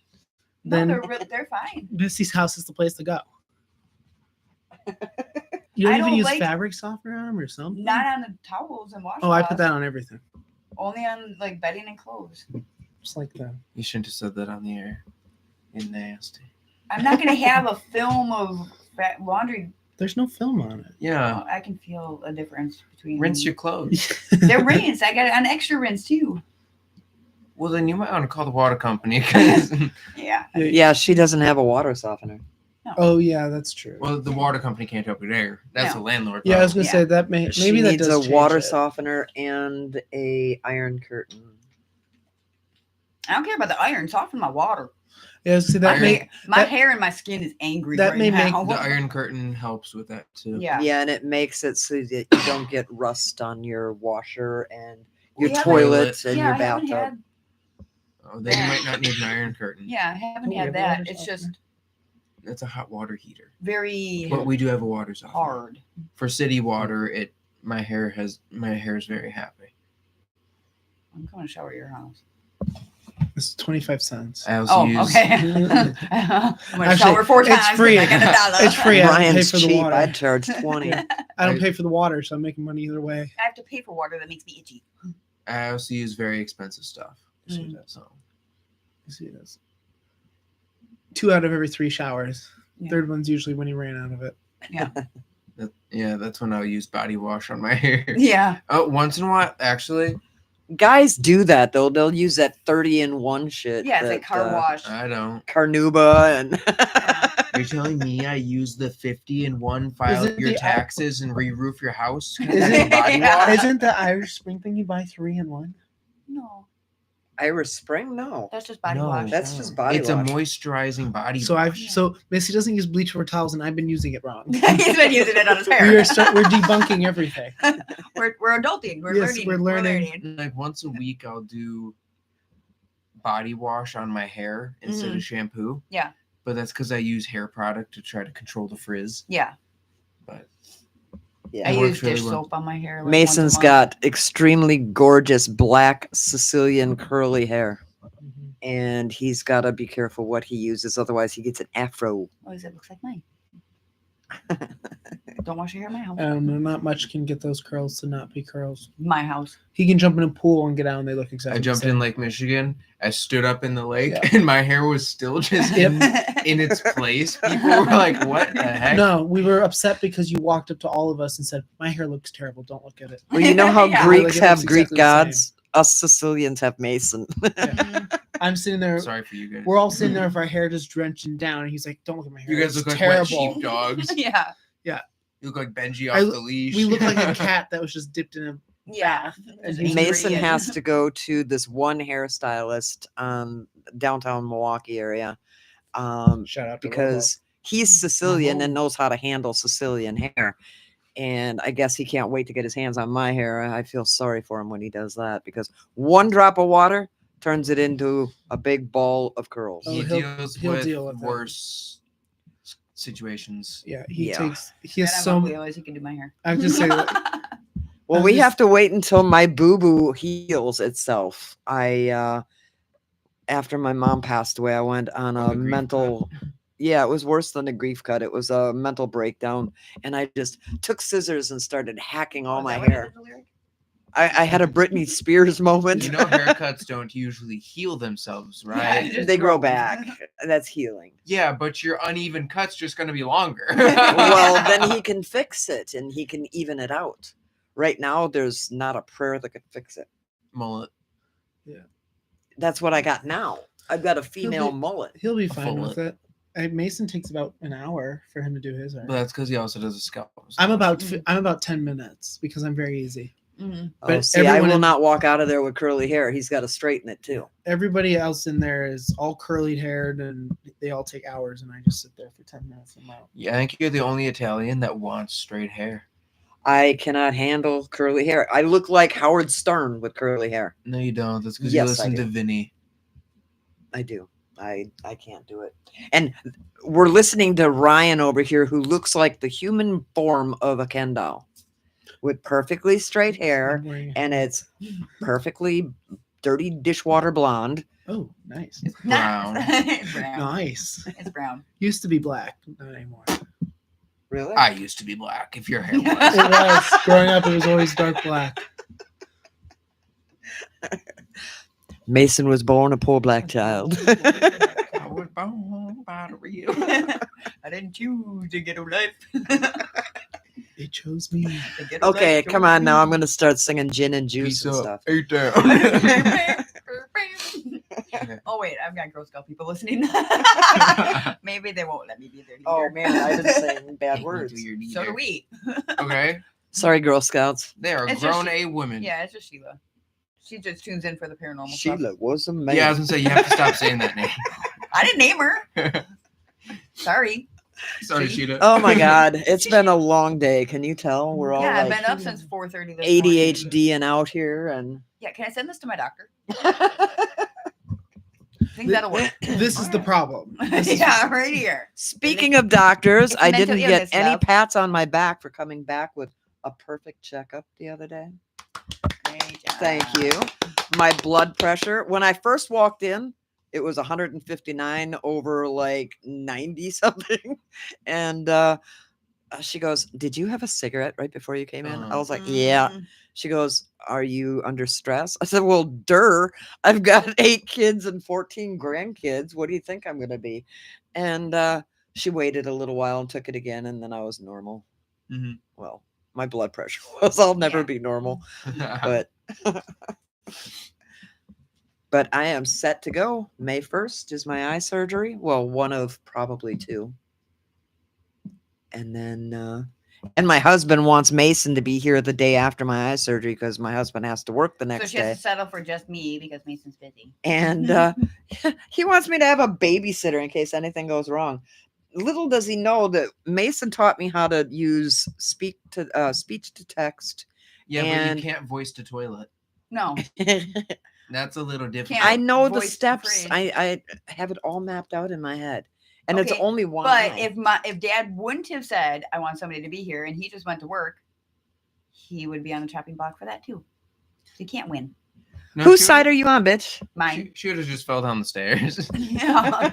D: no,
C: then
D: they're fine.
C: Missy's house is the place to go. You don't
D: I
C: even
D: don't
C: use
D: like-
C: fabric softener on them or something?
D: Not on the towels and washcloths.
C: Oh, I put that on everything.
D: Only on like bedding and clothes.
C: Just like that.
B: You shouldn't have said that on the air. You're nasty.
D: I'm not gonna have a film of laundry.
C: There's no film on it.
B: Yeah.
D: I can feel a difference between.
B: Rinse your clothes.
D: They're rinsed. I got an extra rinse too.
B: Well, then you might want to call the water company. 'Cause-
D: Yeah.
A: Yeah, she doesn't have a water softener.
C: Oh yeah, that's true.
B: well, the water company can't help you there. That's
D: No.
B: a landlord.
C: Yeah, I was
B: problem.
C: gonna say that maybe
A: She
C: that
A: needs
C: does
A: a
C: change
A: water
C: it.
A: softener and a iron curtain.
D: I don't care about the iron. Soften my water.
C: Yeah, so that
B: Iron-
C: may
D: My
C: that-
D: hair and my skin is angry
C: that
D: right
C: may make
D: now.
B: The iron curtain helps with that too.
D: Yeah.
A: Yeah, and it makes it so that you don't get rust on your washer and your
D: We haven't-
A: toilets and
D: yeah,
A: your
D: I haven't
A: bathtub.
D: had.
B: Oh, then you might not need an iron curtain.
D: Yeah, I haven't
C: Oh, we
D: had
C: have
D: that.
C: water
D: It's
C: softener.
D: just
B: That's a hot water heater.
D: very
B: But we do have a water softener.
D: hard.
B: For city water, my hair is very happy.
D: I'm going to shower at your house.
C: it's 25 cents.
B: I also
D: Oh,
B: use
D: okay. I'm going to
C: Actually,
D: shower 4 times.
C: it's free.
D: I got $1.
C: It's free. I don't pay
A: Ryan's
C: for the
A: cheap.
C: water.
A: I'd charge 20.
C: Yeah. I don't pay for the water, so I'm making money either way.
D: I have to pay for water that makes me itchy.
B: I also use very expensive stuff.
D: Mm.
B: So
C: You see this. 2 out of every 3 showers.
D: Yeah.
C: Third one's usually when he ran out of it.
B: that's when I'll use body wash on my hair.
D: Yeah.
B: Oh, once in a while, actually,
A: Guys do that though. They'll use that 30-in-1 shit.
D: Yeah, it's
A: that,
D: like car wash.
B: I don't.
A: Carnauba and
B: You're telling me I use the 50-in-1 file
C: Is it
B: your
C: the-
B: taxes and re-roof your house?
C: Is
B: That's
C: it-
B: a body
D: Yeah.
B: wash?
C: Isn't the Irish Spring thing you buy 3 in 1?
D: No,
A: Irish Spring? No.
D: that's just body
B: No.
D: wash.
A: That's just body
B: It's
A: wash.
B: a moisturizing body
C: So
B: wash.
C: Missy doesn't use bleach for towels, and I've been using it wrong.
D: He's been using it on his hair.
C: we're debunking everything.
D: we're adulting. We're
C: Yes,
D: learning.
C: we're learning.
B: Like once a week, I'll do body wash on my hair instead of shampoo.
D: Yeah.
B: But that's because I use hair product to try to control the frizz.
D: Yeah,
B: But
A: Yeah.
D: I
B: It works
D: use dish
B: really well.
D: soap on my hair. Like
A: Mason's
D: once a month.
A: got extremely gorgeous black Sicilian curly hair.
C: Mhm.
A: And he's got to be careful what he uses. Otherwise, he gets an afro.
D: Oh, it looks like mine. Don't wash your hair in my house.
C: I don't know. Not much can get those curls to not be curls.
D: My house.
C: He can jump in a pool and get out, and they look exactly.
B: I jumped
C: the same.
B: in Lake Michigan. I stood up in the lake,
C: Yeah.
B: and my hair was still just
C: Yep.
B: in its place. People were like, "What the heck?"
C: No, we were upset because you walked up to all of us and said, "My hair looks terrible. Don't look at it."
A: Well, you know how
D: Yeah.
A: Greeks
C: Like, it
A: have
C: looks
A: Greek
C: exactly the same.
A: gods? Us Sicilians have Mason.
C: I'm sitting there.
B: Sorry for you guys.
C: We're all sitting there with our hair just drenching down, and he's like, "Don't look at my hair.
B: You guys
C: It's
B: look like wet
C: terrible."
B: sheepdogs.
D: Yeah.
B: You look like Benji
C: I
B: off
C: lo-
B: the leash.
C: We look like a cat that was just dipped in a.
D: Yeah.
C: And
D: Just
A: Mason
D: angry
A: has to go to this one hairstylist downtown Milwaukee area
C: Shout out to
A: because he's Sicilian and knows how to handle Sicilian hair. And I guess he can't wait to get his hands on my hair. I feel sorry for him when he does that because one drop of water turns it into a big ball of curls.
C: Oh,
B: He
C: he'll-
B: deals
C: he'll
B: with
C: deal with that.
B: worse situations.
C: Yeah, he
A: Yeah.
C: has
D: I'm
C: so.
D: ugly, always he can do my hair.
C: I have to say that
A: Well,
C: I'm
A: we
C: just-
A: have to wait until my boo-boo heals itself. After my mom passed away, I went on
B: Oh,
A: a
B: the grief
A: mental, yeah, it was worse than a grief cut. It was a mental breakdown. And I just took scissors and started hacking all
D: Oh, is
A: my
D: that what it
A: hair.
D: is, the lyric?
A: I had a Britney Spears moment.
B: You know, haircuts don't usually heal themselves, right?
D: Yeah, just
A: They grow
D: grow.
A: back. That's healing.
B: Yeah, but your uneven cut's just going to be longer.
A: Well, then he can fix it and he can even it out. Right now, there's not a prayer that could fix it.
B: mullet.
A: That's what I got now. I've got a female
C: be-
A: mullet.
C: he'll be
B: A
C: fine
B: full
C: with it. Mason takes about an hour for him to do his hair.
B: But that's because he also does a scalp.
C: I'm about 10 minutes because I'm very easy.
D: Mhm.
A: Oh,
C: But
A: see, I
C: everyone
A: will
C: in-
A: not walk out of there with curly hair. He's got to straighten it too.
C: Everybody else in there is all curly haired, and they all take hours, and I just sit there for 10 minutes and I'm out.
B: Yeah, I think you're the only Italian that wants straight hair.
A: I cannot handle curly hair. I look like Howard Stern with curly hair.
B: No, you don't. That's because
A: Yes,
B: you
A: I
B: listen to
A: do.
B: Vinny.
A: I do. I can't do it. And we're listening to Ryan over here, who looks like the human form of a Ken doll, with perfectly straight hair,
C: I'm wearing a
A: and
C: helmet.
A: it's perfectly dirty dishwater blonde.
C: Oh, nice.
B: It's brown.
D: It's brown.
C: Nice.
D: It's brown.
C: Used to be black, not anymore.
A: Really?
B: I used to be black. If your hair was.
C: It was. Growing up, it was always dark black.
A: Mason was born a poor black child.
B: I was born by the real.
D: I didn't choose the ghetto life.
C: It chose me.
D: The ghetto
A: Okay,
D: life
A: come
D: chose
A: on now.
D: me.
A: I'm going to start singing gin and juice
B: Peace
A: and
B: up.
A: stuff.
B: Eight down.
D: Oh wait, I've got Girl Scout people listening. Maybe they won't let me be their leader.
A: Oh man, I've been saying bad
B: Take me
A: words.
B: to your
D: So do
B: leader.
D: we.
B: Okay.
A: Sorry, Girl Scouts.
B: They are
D: It's just
B: grown
D: she-
B: A women.
D: Yeah, it's just Sheila. She just tunes in for the paranormal
A: Sheila
D: stuff.
A: was a man.
B: Yeah, I was gonna say you have to stop saying that name.
D: I didn't name her. Sorry.
B: Sorry,
D: See?
B: Sheeta.
A: Oh my God, it's been a long day. Can you tell? We're all
D: Yeah, I've
A: like
D: been up since 4:30 this morning.
A: ADHD and out here, and
D: Yeah, can I send this to my doctor? I think that'll work.
C: This is the problem. This is-
D: Yeah, right here.
A: speaking of doctors,
D: It's
A: I
D: mental
A: didn't get
D: illness,
A: any
D: love.
A: pats on my back for coming back with a perfect checkup the other day.
D: Great job.
A: Thank you. My blood pressure, when I first walked in, it was 159 over like 90 something. And she goes, "Did you have a cigarette right before you came in?" I was like, "Yeah."
D: Mm.
A: She goes, "Are you under stress?" I said, "Well, I've got 8 kids and 14 grandkids. What do you think I'm going to be?" And she waited a little while and took it again. And then I was normal.
B: Mhm.
A: Well, my blood pressure was, I'll never
D: Yeah.
A: be normal, but but I am set to go. May 1st is my eye surgery. Well, one of probably 2. And then and my husband wants Mason to be here the day after my eye surgery because my husband has to work the
D: So
A: next
D: she has
A: day.
D: to settle for just me because Mason's busy.
A: And he wants me to have a babysitter in case anything goes wrong. Little does he know that Mason taught me how to use speech to text.
B: Yeah, but
A: And-
B: you can't voice to toilet.
D: No.
B: That's a little difficult.
A: I know the
D: Voice
A: steps.
D: free.
A: I have it all mapped out in my head, and it's
D: Okay,
A: only one.
D: But
A: eye.
D: if Dad wouldn't have said I want somebody to be here and he just went to work, he would be on the chopping block for that too. So you can't win.
B: No,
A: Whose
B: she
A: side
B: would've-
A: are you on, bitch?
D: Mine.
B: She would have just fell down the stairs.
D: Yeah.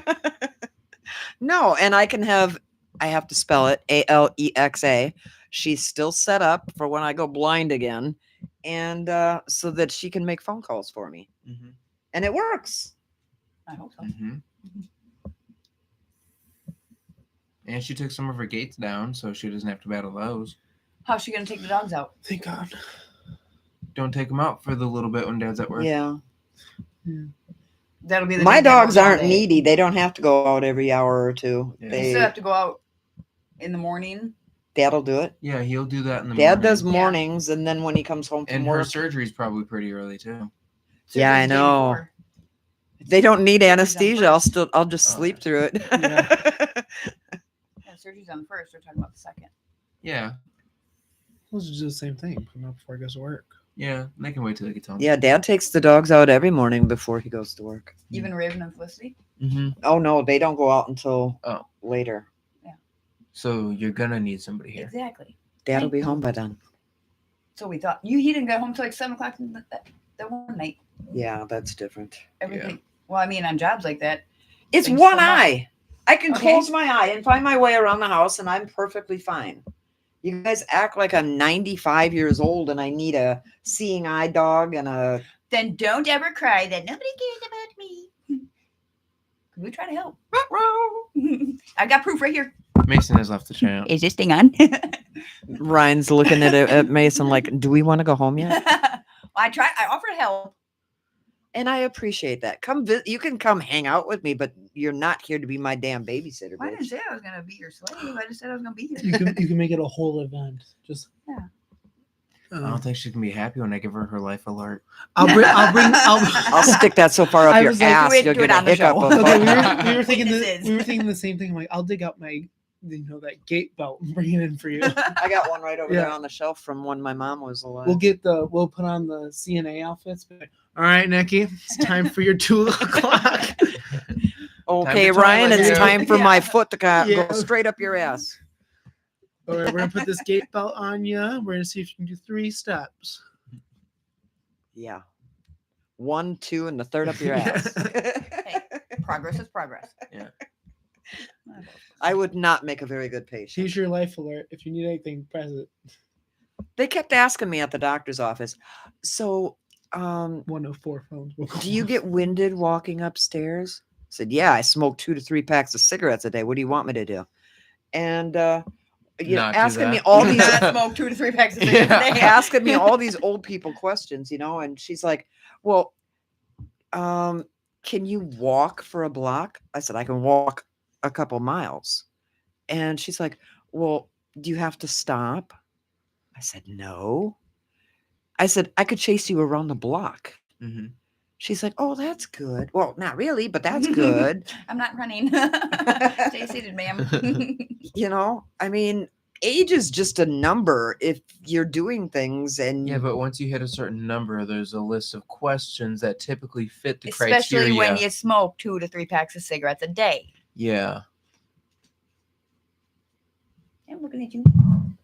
A: No, and I have to spell it Alexa. She's still set up for when I go blind again, and so that she can make phone calls for me,
B: Mhm.
A: and it works.
D: I hope so.
B: Mhm. And she took some of her gates down, so she doesn't have to battle those.
D: How's she gonna take the dogs out?
C: Thank God.
B: Don't take them out for the little bit when Dad's at work.
A: Yeah,
D: That'll be the
A: my
D: day Dad
A: dogs
D: goes all
A: aren't
D: day.
A: needy. They don't have to go out every hour or two.
B: Yeah.
D: You
A: They
D: still have to go out in the morning.
A: Dad'll do it.
B: Yeah, he'll do that in the
A: Dad
B: morning.
A: does
D: Yeah.
A: mornings, and then when he comes home from
B: And her
A: work,
B: surgery's probably pretty early too.
A: Yeah, I
D: Surgery's day
A: know.
D: before.
A: they don't need
D: Surgery's on
A: anesthesia. I'll just
B: Oh,
A: sleep through it.
D: Yeah, surgery's on the first. We're talking about the second.
B: Yeah,
C: Let's just do the same thing. Put him up before he goes to work.
B: yeah. They can wait till they get home.
A: Yeah, Dad takes the dogs out every morning before he goes to work.
D: Even Raven and Felicity.
B: Mm-hmm.
A: Oh no, they don't go out until
B: Oh.
A: later.
B: So you're gonna need somebody here.
D: Exactly.
A: Dad'll be home by then.
D: So we thought he didn't get home till like 7:00 that one night.
A: Yeah, that's different.
D: Everything. Well, I mean, on jobs like that,
A: It's
D: Things
A: one
D: come up.
A: eye. I can
D: Okay.
A: close my eye and find my way around the house, and I'm perfectly fine. You guys act like I'm 95 years old and I need a seeing eye dog and a.
D: then don't ever cry that nobody cares about me. We try to help. I got proof right here.
B: Mason has left the channel.
D: Is this thing on?
A: Ryan's looking at Mason like, "Do we want to go home yet?"
D: I tried. I offered help.
A: And I appreciate that. You can come hang out with me, but you're not here to be my damn babysitter,
D: I didn't
A: bitch.
D: say I was gonna be your slave. I just said I was gonna be here.
C: You can make it a whole event. Just
B: I don't think she can be happy when I give her life alert.
A: I'll stick that so far up
C: I
A: your
C: was like,
A: ass,
D: do it-
A: you'll
D: do it
A: get a
D: on the
A: hiccup.
D: show.
A: of
C: Okay,
A: fun.
C: we were thinking
D: Witnesses.
C: the same thing. I'm like, I'll dig out my, that gate belt and bring it in for you.
A: I got one right over there
C: Yeah.
A: on the shelf from when my mom was alive.
C: We'll put on the CNA outfits. But, all right, Nikki, it's time for your 2 o'clock.
A: Okay,
B: to
A: Ryan,
B: toilet,
A: it's
B: dude.
A: time for my
D: Yeah.
A: foot to
C: Yeah.
A: go straight up your ass.
C: All right, we're gonna put this gate belt on you. We're gonna see if you can do 3 steps.
A: Yeah. 1, 2, and the third up your ass.
D: Progress is progress.
B: Yeah.
A: I would not make a very good patient.
C: Here's your life alert. If you need anything, press it.
A: They kept asking me at the doctor's office, so
C: 104 phones. will go
A: do you
C: off.
A: get winded walking upstairs? I said, yeah, I smoke 2 to 3 packs of cigarettes a day. What do you want me to do? And
B: Not do
A: asking me
B: that.
A: all these
D: I smoke 2 to 3 packs of cigarettes a day.
A: asking me all these old people questions, and she's like, well, can you walk for a block? I said, I can walk a couple miles. And she's like, well, do you have to stop? I said, no. I said, I could chase you around the block.
B: Mhm.
A: She's like, oh, that's good. Well, not really, but that's good.
D: I'm not running. Stay seated, ma'am.
A: I mean, age is just a number if you're doing things and
B: Yeah, but once you hit a certain number, there's a list of questions that typically fit the
D: Especially
B: criteria.
D: when you smoke 2 to 3 packs of cigarettes a day.
B: Yeah.
D: I'm looking at you.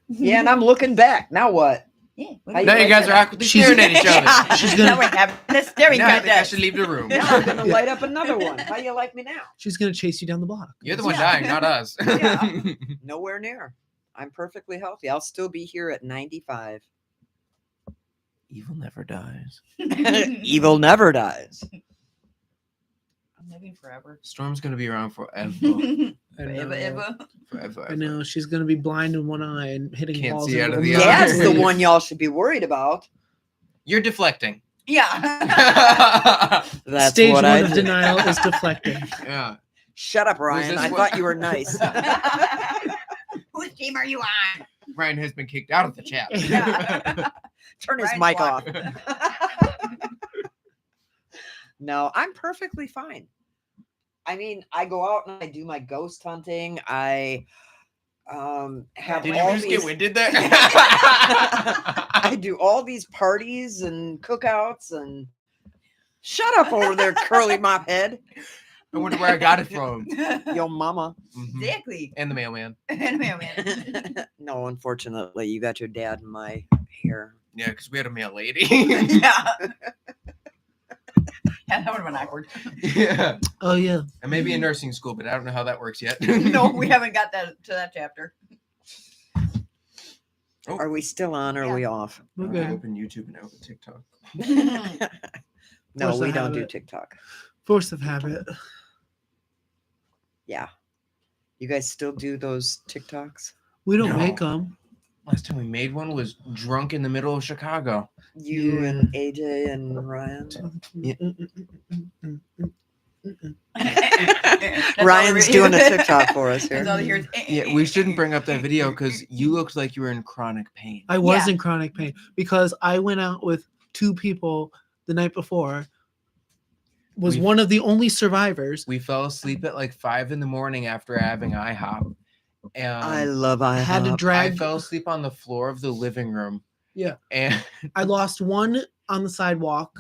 A: yeah, and I'm looking back. Now what?
D: Yeah.
A: How you
B: Now you
A: like
B: guys
A: it?
B: are awkwardly
C: She's-
B: staring at each other.
D: Yeah.
C: She's gonna-
D: Now we're having a staring
B: Now I think I
D: contest.
B: should leave the room.
A: Now I'm gonna light up another one. How you like me now?
C: She's gonna chase you down the block.
B: You're the one
D: Yeah.
B: dying, not us.
D: Yeah.
A: Nowhere near. I'm perfectly healthy. I'll still be here at 95.
B: Evil never dies.
A: Evil never dies.
D: I'm living forever.
B: Storm's gonna be around forever.
C: I know.
D: Forever, ever.
B: Forever.
C: I know she's gonna be blind in one eye and hitting
B: Can't
C: balls.
B: see
C: in
B: out of
C: one
B: the
C: eye.
B: eye.
A: That's the one y'all should be worried about.
B: You're deflecting.
D: Yeah.
A: That's
C: Stage
A: what
C: 1
A: I
C: of
A: do.
C: denial is deflecting.
B: Yeah.
A: Shut up, Ryan.
B: this
A: I
B: what-
A: thought you were nice.
D: Whose team are you on?
B: Ryan has been kicked out of the chat.
D: Yeah.
A: Turn his
D: Ryan's
A: mic off.
D: blocked.
A: No, I'm perfectly fine. I mean, I go out and I do my ghost hunting. I have
B: Did you
A: all
B: just
A: these,
B: get winded there?
A: I do all these parties and cookouts and shut up over there, curly mop head.
B: I wonder where I got it from.
A: Yo mama.
B: Mhm.
D: Exactly.
B: And the mailman.
D: Man.
A: No, unfortunately, you got your dad in my hair.
B: Yeah, because we had a mail lady.
D: Yeah. Yeah, that would have been awkward.
B: Yeah.
C: Oh yeah.
B: I may be in nursing school, but I don't know how that works yet.
D: No, we haven't got that to that chapter.
A: Are we still on or are
D: Yeah.
A: we off?
C: We're
B: I
C: good.
B: open YouTube and I open TikTok.
A: No,
C: Force
A: we
C: the
A: don't do
C: habit.
A: TikTok.
C: Force of habit.
A: Yeah. You guys still do those TikToks?
C: We don't
B: No.
C: make them.
B: Last time we made one was drunk in the middle of Chicago.
A: You
C: Yeah.
A: and AJ and Ryan.
B: Yeah.
D: That's all
A: Ryan's
D: we-
A: doing a TikTok for us
D: That's all
A: here.
D: he hears.
B: Yeah, we shouldn't bring up that video because you looked like you were in chronic pain.
C: I was
D: Yeah.
C: in chronic pain because I went out with 2 people the night before. Was
B: We-
C: one of the only survivors.
B: We fell asleep at like 5 a.m. after having IHOP. And
A: I love
C: I had to
A: IHOP.
B: I
C: drag.
B: fell asleep on the floor of the living room.
C: Yeah.
B: And
C: I lost one on the sidewalk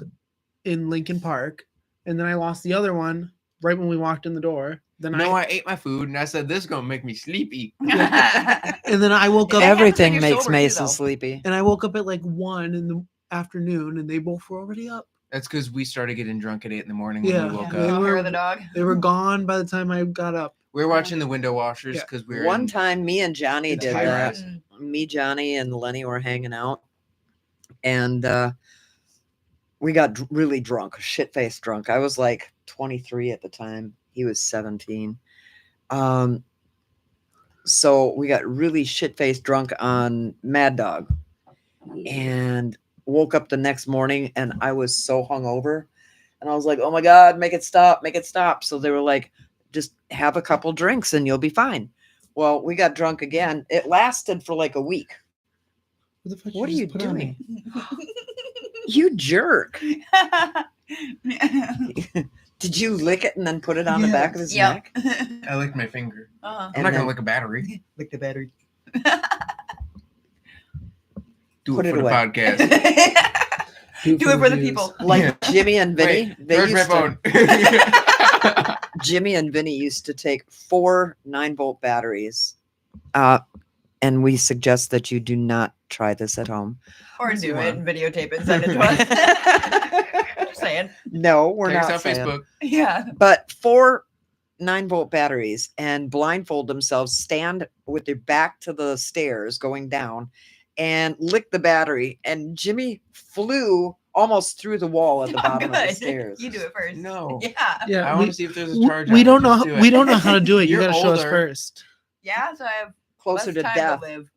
C: in Lincoln Park, and then I lost the other one right when we walked in the door. Then
B: I ate my food and I said, this is going to make me sleepy.
C: and then I woke up.
D: Every-
A: Everything
D: You're
A: makes
D: sober too,
A: Mason
D: though.
A: sleepy.
C: And I woke up at like 1 in the afternoon, and they both were already up.
B: That's because we started getting drunk at 8 in the morning
C: Yeah.
B: when we woke
C: Yeah.
B: up.
C: They were-
D: Hair of the dog.
C: They were gone by the time I got up.
B: We were watching the window washers
C: Yeah.
B: because we were
A: One
B: in-
A: time, me and Johnny
C: It's
A: did
C: high
A: that.
C: rise.
A: Me, Johnny, and Lenny were hanging out, and we got really drunk, shit faced drunk. I was like 23 at the time. He was 17. So we got really shit faced drunk on Mad Dog, and woke up the next morning, and I was so hungover, and I was like, "Oh my god, make it stop, make it stop!" So they were like, "Just have a couple drinks, and you'll be fine." Well, we got drunk again. It lasted for like a week.
C: the fuck
A: What are
C: just
A: you
C: put on
A: doing?
C: me?
A: You jerk. Did you lick it and then put it on the back of his
D: Yep.
A: neck?
B: I licked my finger.
D: Uh-huh.
B: I'm
A: And
B: not
A: then-
B: gonna lick a battery.
A: Lick the battery.
B: Do
A: Put
B: it
A: it
B: for
A: away.
B: the podcast.
D: Do it for the
C: views.
D: people.
A: Like
B: Yeah.
A: Jimmy and Vinny,
B: Wait,
A: they
B: where's my
A: used to,
B: phone?
A: Jimmy and Vinny used to take 4 9-volt batteries. And we suggest that you do not try this at home.
D: Or
B: Yes,
D: do
B: you
D: it
B: are.
D: and videotape it and send it to us. Just saying.
A: No, we're
B: Check us
A: not
B: out
A: saying.
B: Facebook.
D: Yeah.
A: But 4 9-volt batteries and blindfold themselves, stand with their back to the stairs going down and lick the battery. And Jimmy flew almost through the wall at the
D: Oh,
A: bottom of the
D: good.
A: stairs.
D: You do it first.
B: No.
D: Yeah.
C: Yeah,
B: I
C: we,
B: want to see if there's a
C: w-
B: charge.
C: we
B: on it.
C: don't know.
B: Just do
C: We
B: it.
C: don't know how to do it. You
B: You're
C: got to show us
B: older.
C: first.
D: Yeah. So I have
A: Closer
D: less
A: to
D: time
A: death.
D: to live.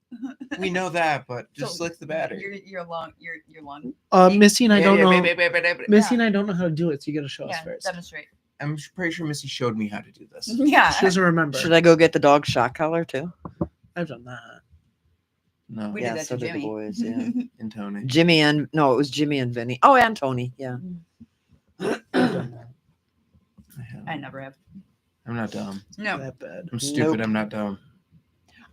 B: We know that, but just
D: So
B: lick the battery.
D: You're long. You're long.
C: Missy and I don't know.
B: Babe.
C: Missy and I don't know how to do it, so you got to show us
D: Yeah.
C: first.
D: Demonstrate.
B: I'm pretty sure Missy showed me how to do this.
D: Yeah.
C: She doesn't remember.
A: Should I go get the dog shock collar too?
C: I've done that.
B: No,
D: We
A: Yeah,
D: did that
A: so
D: to
A: did the
D: Jimmy.
A: boys, yeah.
B: and Tony.
A: Jimmy and no, it was Jimmy and Vinny. Oh, and Tony. Yeah.
C: I've done that.
D: I never have.
B: I'm not dumb.
D: No.
C: That bad.
B: I'm stupid.
A: Nope.
B: I'm not dumb.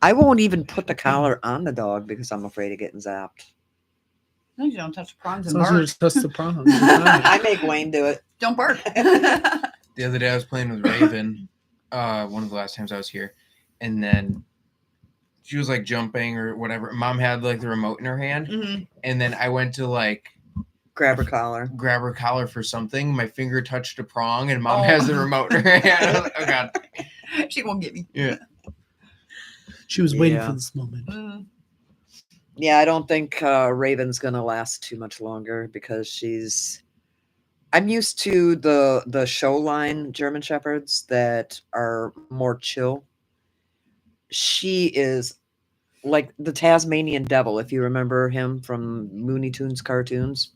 A: I won't even put the collar on the dog because I'm afraid of getting zapped.
D: As long as you don't touch the prongs
C: As
D: and
C: long as
D: bark.
C: it's just the problem. you're fine.
A: I make Wayne do it.
D: Don't bark.
B: The other day I was playing with Raven, one of the last times I was here, and then she was like jumping or whatever. Mom had like the remote in her hand,
D: Mhm.
B: and then I went to like
A: Grab her collar.
B: grab her collar for something. My finger touched a prong, and Mom
D: Oh.
B: has the remote in her hand. I was like, oh god.
D: She won't get me.
B: Yeah.
C: She was waiting
A: Yeah.
C: for this moment.
D: Mm.
A: Yeah, I don't think Raven's gonna last too much longer because I'm used to the show line German Shepherds that are more chill. She is like the Tasmanian Devil, if you remember him from Looney Tunes cartoons.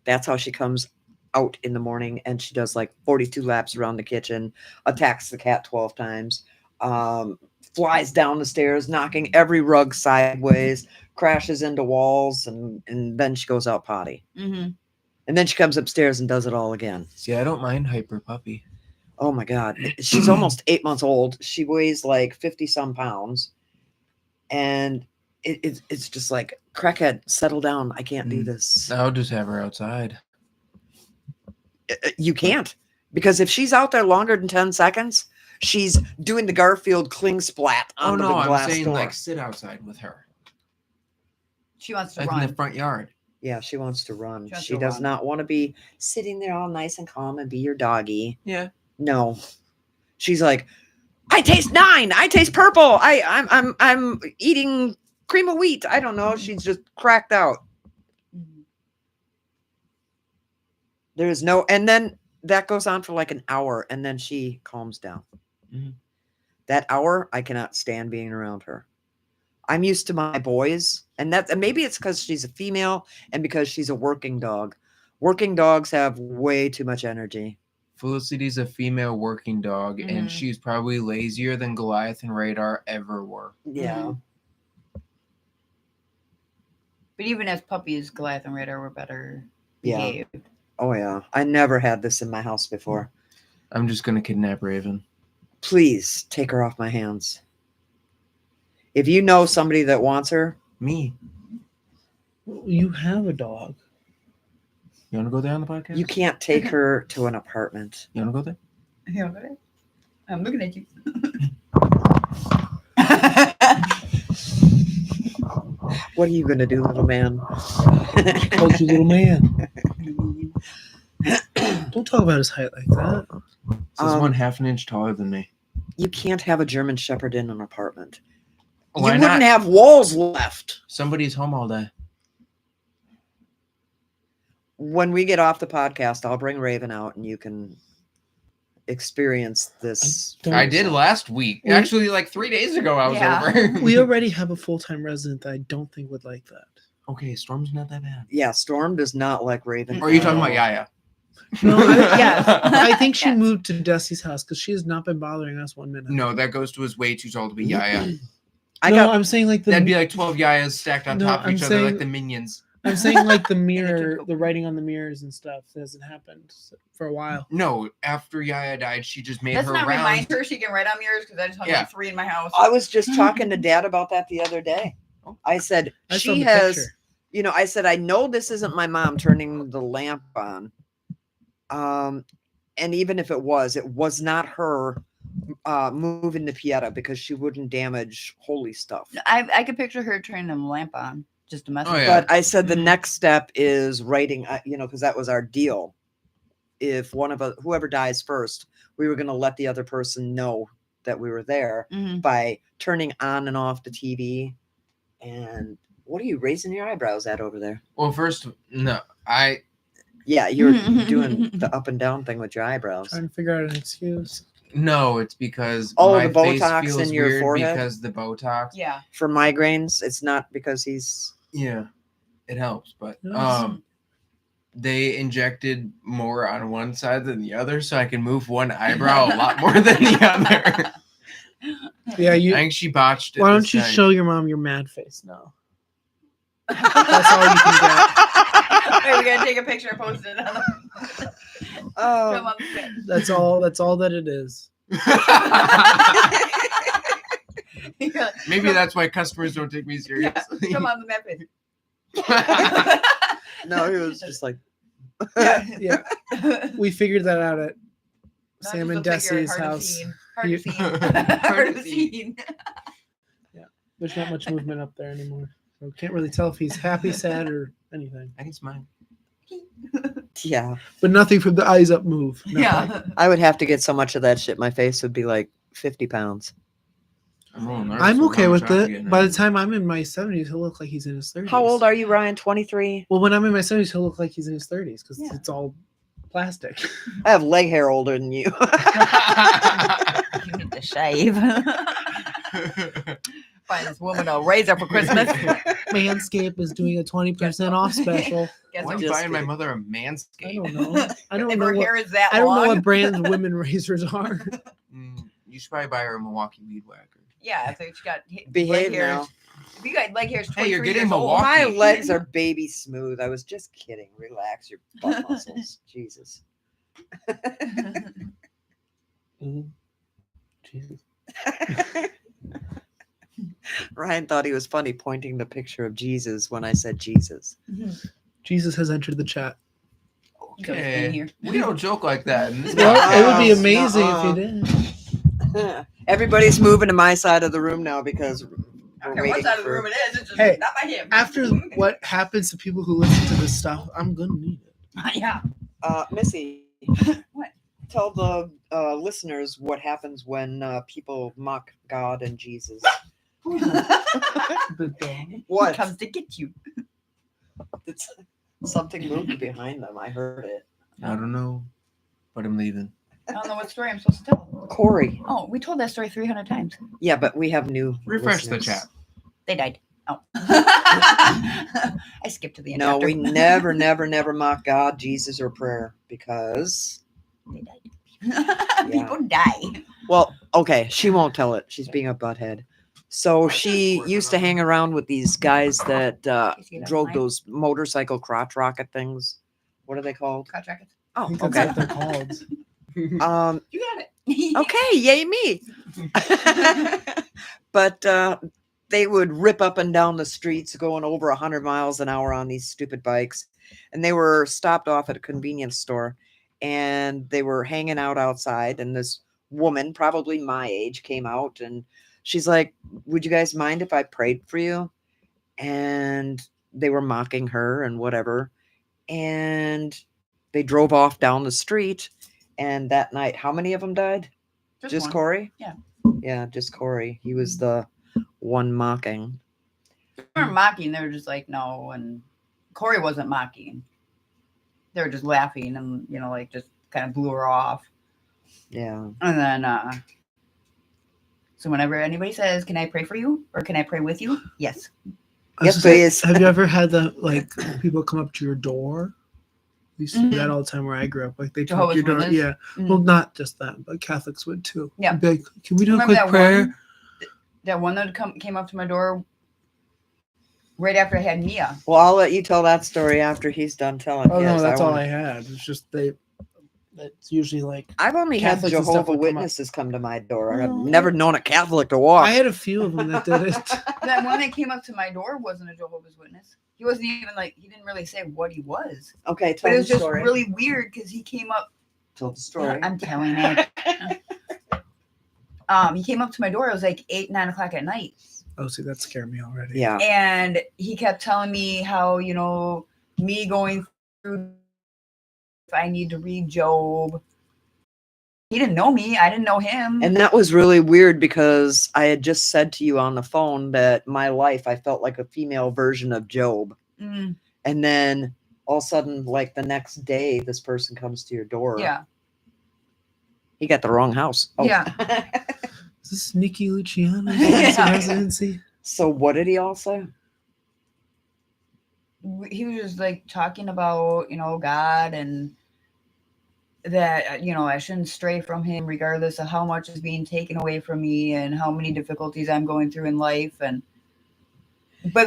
A: That's how she comes out in the morning, and she does like 42 laps around the kitchen, attacks the cat 12 times, flies down the stairs, knocking every rug sideways, crashes into walls, and then she goes out potty.
D: Mm-hmm.
A: And then she comes upstairs and does it all again.
B: See, I don't mind Hyper Puppy.
A: Oh my God. She's almost 8 months old. She weighs like 50 some pounds. And it's just like, crackhead, settle down. I can't do this.
B: I'll just have her outside.
A: You can't. Because if she's out there longer than 10 seconds, she's doing the Garfield cling splat
B: Oh
A: on the
B: no,
A: glass
B: I'm saying
A: door.
B: like sit outside with her,
D: She wants to
B: like
D: run.
B: in the front yard.
A: Yeah, she wants to run.
D: She wants
A: She
D: to
A: does
D: run.
A: not want to be sitting there all nice and calm and be your doggy.
B: Yeah.
A: No. She's like, I taste 9. I taste purple. I'm eating cream of wheat. I don't know. She's just cracked out.
D: Mhm.
A: There's no, and then that goes on for like an hour, and then she calms down.
B: Mhm.
A: That hour, I cannot stand being around her. I'm used to my boys, and maybe it's because she's a female and because she's a working dog. Working dogs have way too much energy.
B: Felicity's a female working dog,
D: Mhm.
B: and she's probably lazier than Goliath and Radar ever were.
A: Yeah.
D: Mhm. But even as puppies, Goliath and Radar were better
A: Yeah.
D: behaved.
A: Oh yeah. I never had this in my house before.
B: I'm just gonna kidnap Raven.
A: Please take her off my hands. If you know somebody that wants her,
B: Me.
C: You have a dog.
B: You wanna go there on the podcast?
A: you can't take her to an apartment.
B: You wanna go there?
D: Yeah, right. I'm looking at you.
A: What are you gonna do, little man?
C: Called you little man. Don't talk about his height like that.
B: So this one half an inch taller than me.
A: You can't have a German Shepherd in an apartment.
B: Why
A: you
B: not?
A: wouldn't have walls left.
B: Somebody's home all day.
A: When we get off the podcast, I'll bring Raven out and you can experience this.
C: Don't-
B: I did last week.
C: We-
B: Actually, like 3 days ago, I was
D: Yeah.
B: over.
C: We already have a full-time resident that I don't think would like that.
B: Okay, Storm's not that bad.
A: Yeah, Storm does not like Raven.
B: Or are you
A: at
B: talking about
A: all.
B: Yaya?
C: No,
D: Yes.
C: I think she
D: Yes.
C: moved to Desi's house because she has not been bothering us 1 minute.
B: No, that goes to his way too tall to be Yaya.
C: I'm saying like
B: That'd be like 12 yayas stacked on
C: No,
B: top of
C: I'm
B: each other like
C: saying-
B: the minions.
C: I'm saying like the mirror,
D: Electrical.
C: the writing on the mirrors and stuff hasn't happened for a while.
B: No, after Yaya died, she just made
D: Let's
B: her
D: not
B: rounds.
D: remind her she can write on mirrors because I just hung
B: Yeah.
D: like 3 in my house.
A: I was just talking to Dad about that the other day. I said
C: I saw
A: she
C: the
A: has,
C: picture.
A: I said I know this isn't my mom turning the lamp on. And even if it was not her moving the Pieta because she wouldn't damage holy stuff.
D: I could picture her turning the lamp on just to mess
B: Oh,
D: with
B: yeah.
D: it.
A: But I said the
C: Mhm.
A: next step is writing, because that was our deal. If one of us, whoever dies first, we were going to let the other person know that we were there
D: Mhm.
A: by turning on and off the TV. And what are you raising your eyebrows at over there?
B: Well, first, no,
A: Yeah, you're doing the up and down thing with your eyebrows.
C: Trying to figure out an excuse.
B: no, it's because
A: Oh,
B: my
A: the
B: face
A: Botox
B: feels
A: in your
B: weird
A: forehead?
B: because the Botox.
D: Yeah.
A: For migraines, it's not because he's.
B: Yeah, it helps, but
C: Yes.
B: they injected more on one side than the other, so I can move one eyebrow a lot more than the other.
C: Yeah,
B: I
C: you.
B: think she botched it.
C: Why
B: this
C: don't you
B: time.
C: show your mom your mad face now? That's all you can get.
D: Wait, we gotta take a picture and post it on the
A: Oh.
D: Come on the set.
C: That's all. That's all that it is.
D: Yeah.
B: Maybe that's why customers don't take me seriously.
D: Come on the map it.
A: No, he was just like,
D: Yeah.
C: Yeah, we figured that out at
D: Not
C: Sam and
D: just a figure,
C: Desi's
D: hard to
C: house.
D: see. Hard to
C: You-
D: see.
B: Hard
D: Hard
B: to
D: to
B: see.
D: see.
C: There's not much movement up there anymore. So can't really tell if he's happy, sad, or anything.
B: I can smile.
A: yeah.
C: But nothing from the eyes up move. Nothing.
D: Yeah.
A: I would have to get so much of that shit. My face would be like 50 pounds.
B: I'm, a little nervous
C: I'm
B: about
C: okay
B: how
C: with
B: much I have to
C: it.
B: get
C: By
B: now.
C: the time I'm in my 70s, he'll look like he's in his 30s.
A: How old are you, Ryan? 23?
C: Well, when I'm in my 70s, he'll look like he's in his 30s because
D: Yeah.
C: it's all plastic.
A: I have leg hair older than you.
D: You need to shave. Find this woman a razor for Christmas.
C: Manscaped is doing a 20% off special.
D: Guess
B: Why are
D: what?
B: you
A: Just
B: buying my
A: kidding.
B: mother a
C: I
B: Manscaped?
C: don't know. I don't
D: If
C: know
D: her
C: what,
D: hair is that
C: I don't know
D: long.
C: what brand women razors are.
B: You should probably buy her a Milwaukee Weed Whacker.
D: Yeah, so she got
A: Behave
D: leg hairs.
A: now.
D: If you got leg hairs,
B: Hey, you're
D: 23
B: getting
D: years old.
B: Milwaukee.
A: My legs are baby smooth. I was just kidding. Relax your butt muscles. Jesus.
C: Mhm. Jesus.
A: Ryan thought he was funny pointing the picture of Jesus when I said Jesus.
C: Jesus has entered the chat.
D: You gotta stay in here.
B: We don't joke like that. in this
C: Well,
B: podcast.
C: it would be
A: Nuh-uh.
C: amazing if you did.
A: Everybody's moving to my side of the room now because we're
D: Okay,
A: waiting
D: what side of the
A: for-
D: room it is? It's just
C: Hey,
D: not by him.
C: After what happens to people who listen to this stuff, I'm gonna need it.
D: Yeah.
A: Missy.
D: What?
A: Tell the listeners what happens when people mock God and Jesus.
C: But,
D: He
A: What?
D: comes to get you.
A: It's something moved behind them. I heard it.
B: I don't know, but I'm leaving.
D: I don't know what story I'm supposed to tell.
A: Corey.
D: Oh, we told that story 300 times.
A: Yeah, but we have new.
B: Refresh the
A: listeners.
B: chat.
D: They died. Oh. I skipped to the end.
A: No,
D: after.
A: we never mock God, Jesus, or prayer because.
D: They died. People die.
A: Well, okay, she won't tell it. She's being a butthead. So she used to hang around with these guys that drove those motorcycle crotch rocket things. What are they called?
D: Crotch rackets.
C: I
A: Oh,
C: think that's
A: okay.
C: what they're called.
D: You got it.
A: Okay, yay me. But they would rip up and down the streets going over 100 miles an hour on these stupid bikes. And they were stopped off at a convenience store and they were hanging out outside. And this woman, probably my age, came out and she's like, would you guys mind if I prayed for you? And they were mocking her and whatever. And they drove off down the street. And that night, how many of them died? Just
D: one.
A: Corey?
D: Yeah.
A: Yeah, just Corey. He was the one mocking.
D: They weren't mocking. They were just like, no. And Corey wasn't mocking. They were just laughing and, like just kind of blew her off.
A: Yeah.
D: And then, so whenever anybody says, can I pray for you? Or can I pray with you? Yes.
C: I was
A: Yes,
C: gonna say,
A: please.
C: Have you ever had the people come up to your door? We used to do that all the time where I grew up. Like they come up to your
D: Jehovah's
C: door.
D: Witness?
C: Yeah.
D: Mhm.
C: Well, not just that, but Catholics would too.
D: Yeah.
C: They'd be like, can we do
D: Remember
C: a quick
D: that
C: prayer?
D: one? that one that came up to my door right after I had Mia.
A: Well, I'll let you tell that story after he's done telling
C: Oh
A: his.
C: no, that's all
A: wanna-
C: I had. It's just that's usually like
A: I've only
C: Catholics
A: had
C: and stuff
A: Jehovah
C: would come up.
A: Witnesses come to my door. I've
C: Oh.
A: never known a Catholic to walk.
C: I had a few of them that did it.
D: That one that came up to my door wasn't a Jehovah's Witness. He wasn't even like, he didn't really say what he was.
A: Okay,
D: But
A: tell
D: it
A: the
D: was just
A: story.
D: really weird because he came up.
A: Tell the story.
D: I'm telling it. He came up to my door. It was like 8, 9 o'clock at night.
C: Oh, see, that scared me already.
A: Yeah.
D: And he kept telling me how, me going through, if I need to read Job. He didn't know me. I didn't know him.
A: And that was really weird because I had just said to you on the phone that my life, I felt like a female version of Job.
D: Mm,
A: And then all of a sudden, like the next day, this person comes to your door.
D: yeah.
A: He got the wrong house. Oh.
D: Yeah.
C: Is this Nikki Luciano
D: Yeah.
C: residency?
A: So what did he all say?
D: He was just like talking about, God and that, I shouldn't stray from him regardless of how much is being taken away from me and how many difficulties I'm going through in life. But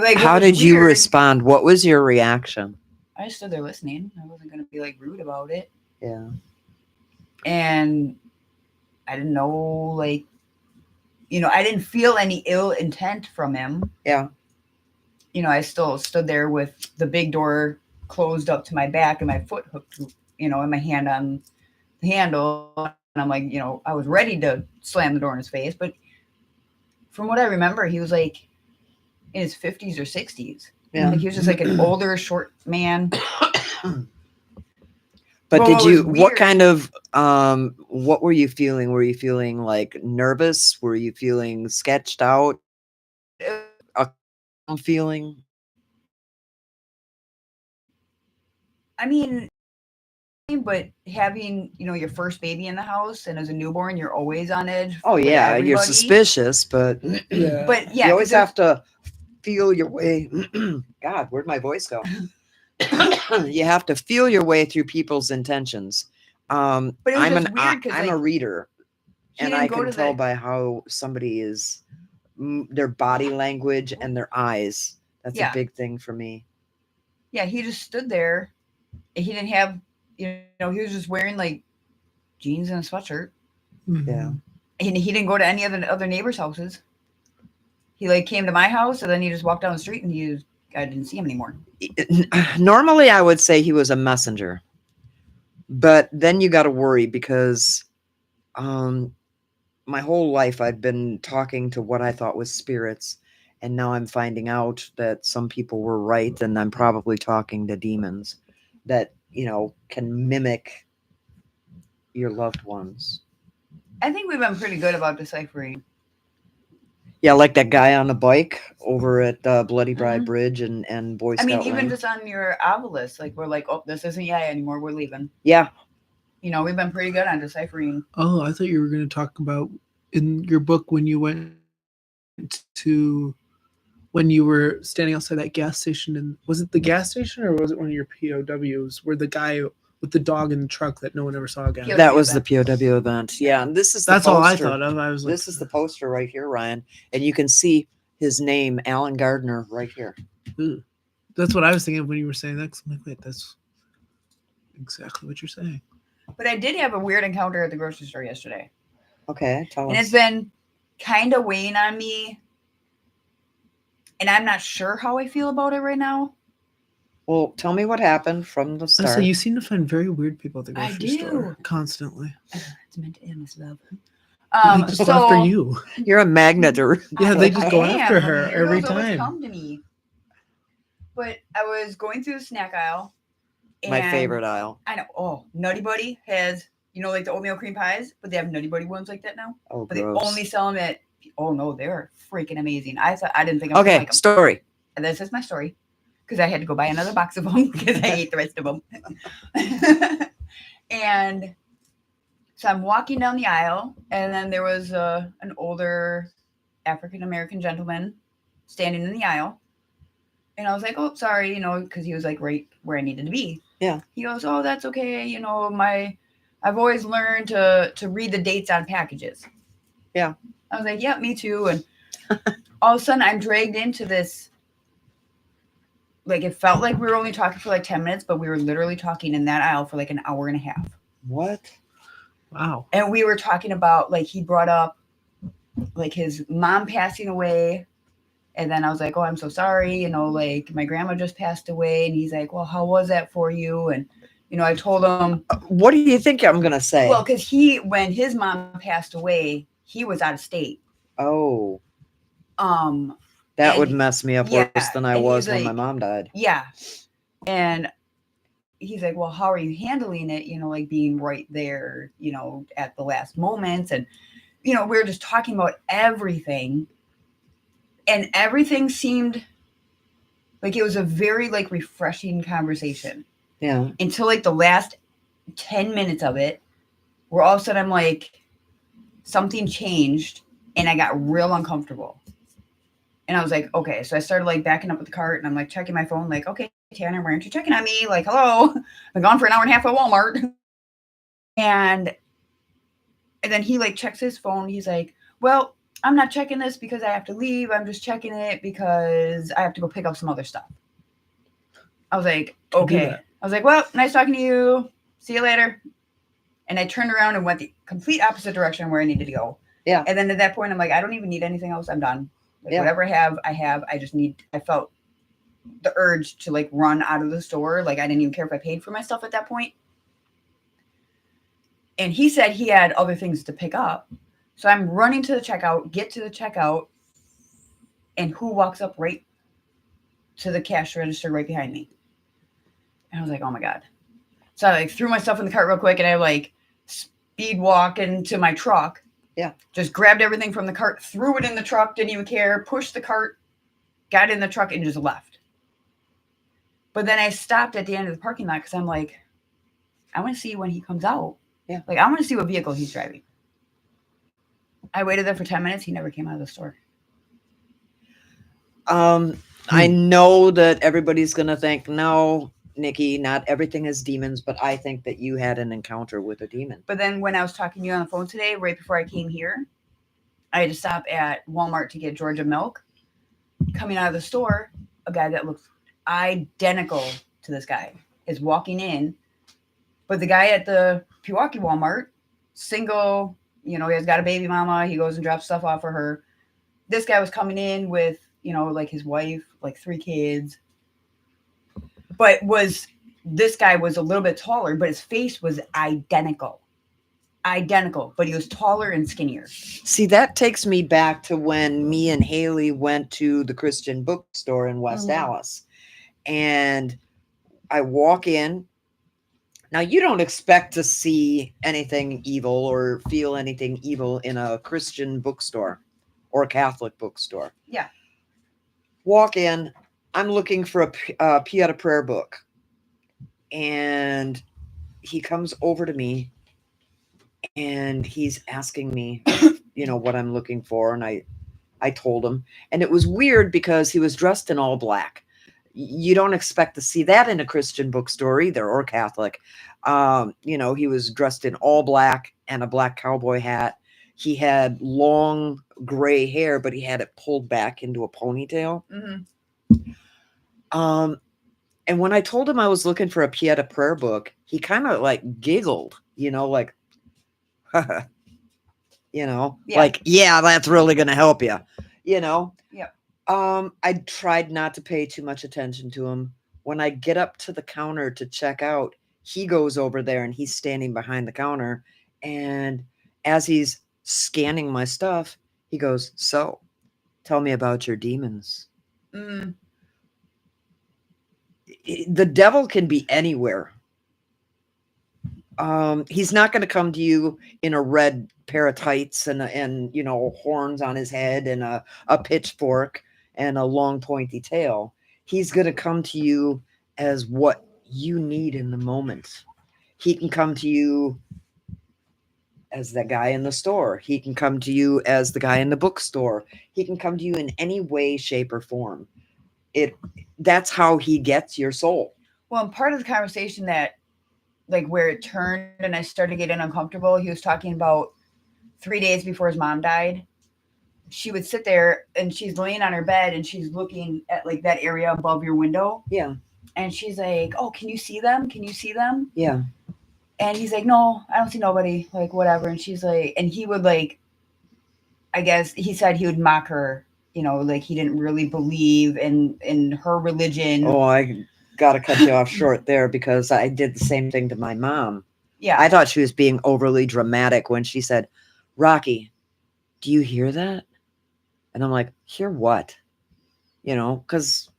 D: like,
A: How
D: what was
A: did you
D: weird-
A: respond? What was your reaction?
D: I just stood there listening. I wasn't going to be like rude about it.
A: Yeah.
D: And I didn't know, like, I didn't feel any ill intent from him.
A: Yeah.
D: I still stood there with the big door closed up to my back and my foot hooked, and my hand on the handle. And I'm like, I was ready to slam the door in his face. But from what I remember, he was like in his 50s or 60s.
A: Yeah.
D: Like he was just like an older, short man.
A: But
D: Well,
A: did
D: what
A: you,
D: was
A: what
D: weird-
A: kind of, what were you feeling? Were you feeling like nervous? Were you feeling sketched out? I'm feeling.
D: I mean, but having, your first baby in the house and as a newborn, you're always on edge.
A: Oh
D: with
A: yeah, you're
D: everybody.
A: suspicious, but
C: Yeah.
D: But yeah,
A: you always
D: 'cause
A: have to feel your way. God, where'd my voice go? You have to feel your way through people's intentions.
D: But it was
A: I'm
D: just weird 'cause,
A: I'm a
D: like,
A: reader,
D: he
A: and
D: didn't
A: I
D: go
A: can
D: to
A: tell
D: the-
A: by how somebody is, their body language and their eyes. That's
D: Yeah.
A: a big thing for me.
D: Yeah, he just stood there. He didn't have, he was just wearing like jeans and a sweatshirt.
C: Mhm.
A: Yeah.
D: And he didn't go to any of the other neighbors' houses. He like came to my house and then he just walked down the street and I didn't see him anymore.
A: Normally, I would say he was a messenger, but then you got to worry because my whole life I've been talking to what I thought was spirits, and now I'm finding out that some people were right, and I'm probably talking to demons that can mimic your loved ones.
D: I think we've been pretty good about deciphering.
A: Yeah, like that guy on the bike over at Bloody Bride
D: Mhm.
A: Bridge and Boy
D: I
A: Scout
D: mean, even
A: Lane.
D: just on your Ovilus, like we're like, oh, this isn't Yaya anymore. We're leaving.
A: Yeah,
D: We've been pretty good on deciphering.
C: Oh, I thought you were going to talk about in your book when you went to when you were standing outside that gas station, and was it the gas station or was it one of your POWs where the guy with the dog in the truck that no one ever saw again?
D: POW
A: that was the
D: event.
A: POW event. Yeah, and this is the
C: That's all I
A: poster.
C: thought of. I was like,
A: This is the poster right here, Ryan, and you can see his name, Alan Gardner, right here.
C: "Ooh." That's what I was thinking of when you were saying that. 'Cause I'm like, wait, that's exactly what you're saying.
D: But I did have a weird encounter at the grocery store yesterday.
A: Okay, tell
D: And
A: us.
D: it's been kind of weighing on me. And I'm not sure how I feel about it right now.
A: Well, tell me what happened from the
C: I
A: start.
C: say you seem to find very weird people at the
D: I
C: grocery store
D: do.
C: constantly.
D: It's meant to end this love.
C: They just go after you.
A: You're a magnet.
C: Yeah, they just go
D: I
C: after
D: am.
C: her
D: Weirdos
C: every
D: always
C: time.
D: Come to me. But I was going through the snack aisle.
A: My
D: and
A: favorite aisle.
D: I know. Oh, Nutty Buddy has, like the oatmeal cream pies, but they have Nutty Buddy ones like that now.
A: Oh,
D: But
A: gross.
D: they only sell them at. Oh no, they're freaking amazing. I didn't think I was gonna
A: Okay,
D: like them.
A: story.
D: And this is my story, because I had to go buy another box of them because I ate the rest of them. And so I'm walking down the aisle, and then there was an older African American gentleman standing in the aisle, and I was like, "Oh, sorry," because he was like right where I needed to be.
A: Yeah.
D: He goes, "Oh, that's okay. I've always learned to read the dates on packages."
A: Yeah.
D: I was like, "Yeah, me too." And all of a sudden I'm dragged into this. Like, it felt like we were only talking for like 10 minutes, but we were literally talking in that aisle for like an hour and a half.
A: What?
C: Wow.
D: And we were talking about, like, he brought up like his mom passing away. And then I was like, oh, I'm so sorry. You know, like, my grandma just passed away. And he's like, well, how was that for you? And, you know, I told him,
A: What do you think I'm gonna say?
D: well, because when his mom passed away, he was out of state.
A: Oh,
D: Um,
A: that
D: And
A: would mess me up
D: yeah,
A: worse than I
D: and he's
A: was when my
D: like-
A: mom died.
D: yeah. And he's like, well, how are you handling it? You know, like being right there, you know, at the last moments. And, you know, we were just talking about everything. And everything seemed like it was a very like refreshing conversation
A: Yeah.
D: until like the last 10 minutes of it, where all of a sudden I'm like, something changed and I got real uncomfortable. And I was like, okay. So I started like backing up with the cart and I'm like checking my phone, like, okay, Tanner, why aren't you checking on me? Like, hello, I've gone for an hour and a half at Walmart. And then he like checks his phone. He's like, well, I'm not checking this because I have to leave. I'm just checking it because I have to go pick up some other stuff. I was like,
C: Can do
D: okay.
C: that.
D: I was like, well, nice talking to you. See you later. And I turned around and went the complete opposite direction where I needed to go.
A: Yeah.
D: And then at that point, I'm like, I don't even need anything else. I'm done. Like,
A: Yeah.
D: whatever I have. I just need, I felt the urge to like run out of the store. Like, I didn't even care if I paid for my stuff at that point. And he said he had other things to pick up. So I'm running to the checkout, get to the checkout, and who walks up right to the cash register right behind me? And I was like, oh my God. So I like threw my stuff in the cart real quick and I like speed walk into my truck.
A: Yeah.
D: Just grabbed everything from the cart, threw it in the truck, didn't even care, pushed the cart, got in the truck and just left. But then I stopped at the end of the parking lot because I'm like, I want to see when he comes out.
A: Yeah.
D: Like, I want to see what vehicle he's driving. I waited there for 10 minutes. He never came out of the store.
A: I know that everybody's gonna think, no, Nikki, not everything is demons, but I think that you had an encounter with a demon.
D: But then when I was talking to you on the phone today, right before I came here, I had to stop at Walmart to get Georgia milk. Coming out of the store, a guy that looks identical to this guy is walking in. But the guy at the Pewaukee Walmart, single, you know, he has got a baby mama. He goes and drops stuff off for her. This guy was coming in with, you know, like his wife, like 3 kids. But this guy was a little bit taller, but his face was identical. Identical, but he was taller and skinnier.
A: See, that takes me back to when me and Haley went to the Christian bookstore in West
D: Mhm.
A: Dallas. And I walk in. Now, you don't expect to see anything evil or feel anything evil in a Christian bookstore or a Catholic bookstore.
D: Yeah.
A: Walk in. I'm looking for a Pieta prayer book. And he comes over to me and he's asking me, you know, what I'm looking for. And I told him. And it was weird because he was dressed in all black. You don't expect to see that in a Christian bookstore either, or Catholic. You know, he was dressed in all black and a black cowboy hat. He had long gray hair, but he had it pulled back into a ponytail.
D: Mm-hmm.
A: And when I told him I was looking for a Pieta prayer book, he kind of like giggled, you know, like, you know,
D: Yeah.
A: like, yeah, that's really going to help you, you know?
D: Yep.
A: I tried not to pay too much attention to him. When I get up to the counter to check out, he goes over there and he's standing behind the counter. And as he's scanning my stuff, he goes, so tell me about your demons.
D: Mm.
A: The devil can be anywhere. He's not going to come to you in a red pair of tights and you know, horns on his head and a pitchfork and a long pointy tail. He's going to come to you as what you need in the moment. He can come to you as the guy in the store. He can come to you as the guy in the bookstore. He can come to you in any way, shape, or form. That's how he gets your soul.
D: Well, and part of the conversation that, like, where it turned and I started getting uncomfortable, he was talking about 3 days before his mom died. she would sit there and she's laying on her bed and she's looking at like that area above your window.
A: Yeah.
D: And she's like, "Oh, can you see them? Can you see them?"
A: Yeah.
D: And he's like, "No, I don't see nobody." Like, whatever. And she's like, and he would like, I guess he said he would mock her, you know, like he didn't really believe in her religion.
A: Oh, I got to cut you off short there because I did the same thing to my mom.
D: Yeah.
A: I thought she was being overly dramatic when she said, "Rocky, do you hear that?" And I'm like, "Hear what?" You know, because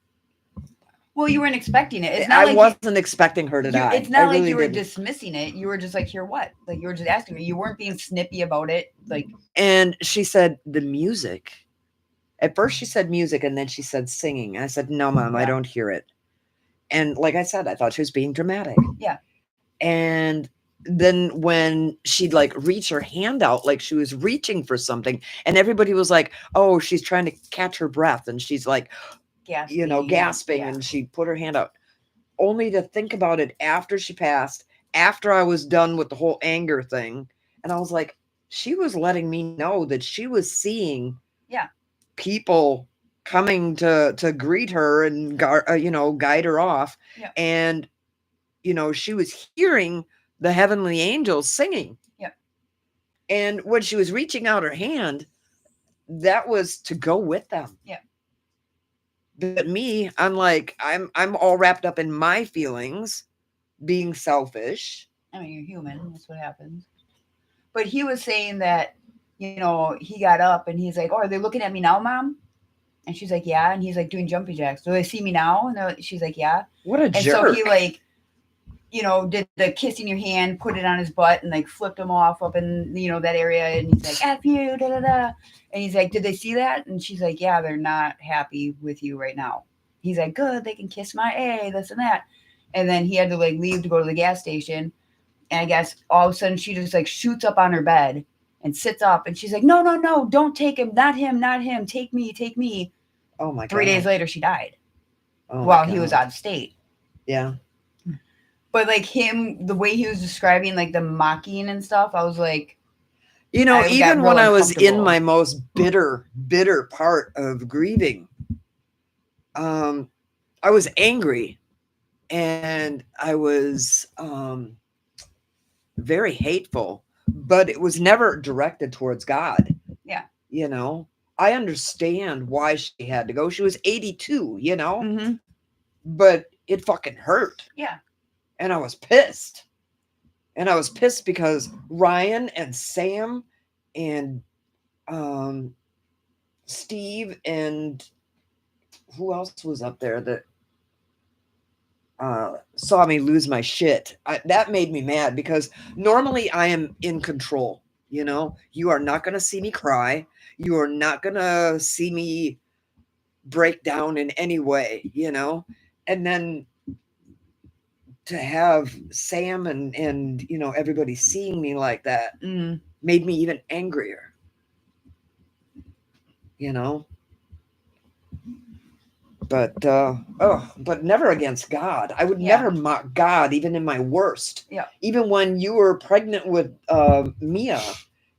D: Well, you weren't expecting it. It's not
A: I
D: like
A: wasn't expecting her to die.
D: it's not
A: I
D: like
A: really
D: you were
A: didn't.
D: dismissing it. You were just like, "Hear what?" Like you were just asking me. You weren't being snippy about it. Like,
A: And she said, "The music." At first she said music and then she said singing. I said, "No, Mom, I
D: Yeah.
A: don't hear it." And like I said, I thought she was being dramatic.
D: Yeah.
A: And then when she'd like reach her hand out, like she was reaching for something, and everybody was like, "Oh, she's trying to catch her breath." And she's like,
D: gasping.
A: you know, gasping.
D: Yeah.
A: And she put her hand out, only to think about it after she passed, after I was done with the whole anger thing. And I was like, she was letting me know that she was seeing
D: Yeah.
A: people coming to greet her and you know, guide her off.
D: Yeah.
A: And you know, she was hearing the heavenly angels singing.
D: Yeah.
A: And when she was reaching out her hand, that was to go with them.
D: Yeah.
A: But me, I'm like, I'm all wrapped up in my feelings, being selfish.
D: I mean, you're human. That's what happens. But he was saying that, you know, he got up and he's like, "Oh, are they looking at me now, Mom?" And she's like, "Yeah." And he's like doing jumping jacks. "Do they see me now?" And she's like, "Yeah."
A: What a
D: And
A: jerk.
D: so he like, you know, did the kissing your hand, put it on his butt, and like flipped him off up in, you know, that area. And he's like, "F you, da da da." And he's like, "Did they see that?" And she's like, "Yeah, they're not happy with you right now." He's like, "Good, they can kiss my A, this and that." And then he had to like leave to go to the gas station. And I guess all of a sudden she just like shoots up on her bed and sits up. And she's like, "No, no, no, don't take him. Not him, not him. Take me, take me."
A: Oh my God.
D: 3 days later, she died
A: Oh my
D: while he was
A: God.
D: out of state.
A: Yeah.
D: But like him, the way he was describing like the mocking and stuff, I was like,
A: You know,
D: I got
A: even when
D: real
A: I was in
D: uncomfortable.
A: my most bitter part of grieving, I was angry and I was very hateful, but it was never directed towards God.
D: Yeah.
A: You know, I understand why she had to go. She was 82, you know,
D: mm-hmm.
A: but it fucking hurt.
D: Yeah.
A: And I was pissed. And I was pissed because Ryan and Sam and Steve and who else was up there that saw me lose my shit. That made me mad because normally I am in control. You know, you are not going to see me cry. You are not going to see me break down in any way, you know? And then to have Sam and you know, everybody seeing me like that made me even angrier, you know? But but never against God. I would never mock God, even in my worst.
D: Yeah.
A: Even when you were pregnant with Mia,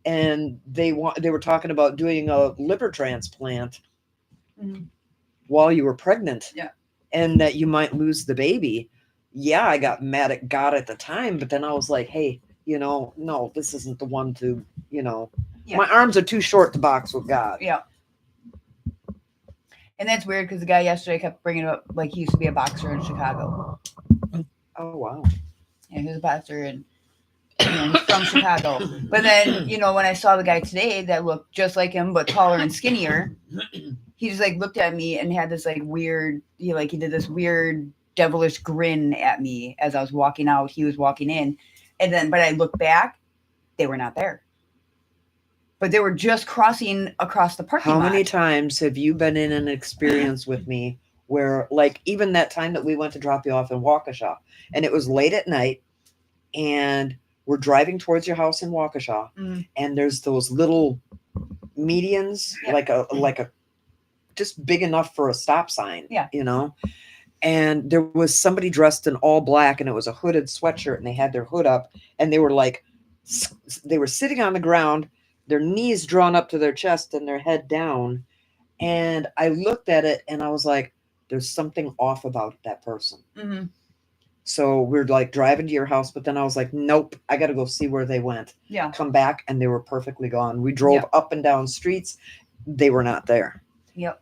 A: and they were talking about doing a liver transplant while you were pregnant.
D: Yeah.
A: And that you might lose the baby. Yeah, I got mad at God at the time, but then I was like, hey, you know, no, this isn't the one to, you know, my arms are too short to box with God.
D: Yeah. And that's weird because the guy yesterday kept bringing up like he used to be a boxer in Chicago.
A: Oh, wow.
D: Yeah, he was a boxer and you know, he's from Chicago. But then, you know, when I saw the guy today that looked just like him but taller and skinnier, he just like looked at me and had this like weird, he did this weird devilish grin at me as I was walking out. He was walking in. And then, but I looked back, they were not there. But they were just crossing across the parking lot.
A: How many times have you been in an experience with me where, like, even that time that we went to drop you off in Waukesha, and it was late at night, and we're driving towards your house in Waukesha, and there's those little medians, like a just big enough for a stop sign, you know? And there was somebody dressed in all black, and it was a hooded sweatshirt, and they had their hood up, and they were like, they were sitting on the ground, their knees drawn up to their chest and their head down. And I looked at it and I was like, there's something off about that person.
D: Mm-hmm.
A: So we're like driving to your house, but then I was like, nope, I got to go see where they went.
D: Yeah.
A: Come back, and they were perfectly gone. We drove
D: Yep.
A: up and down streets. They were not there.
D: Yep.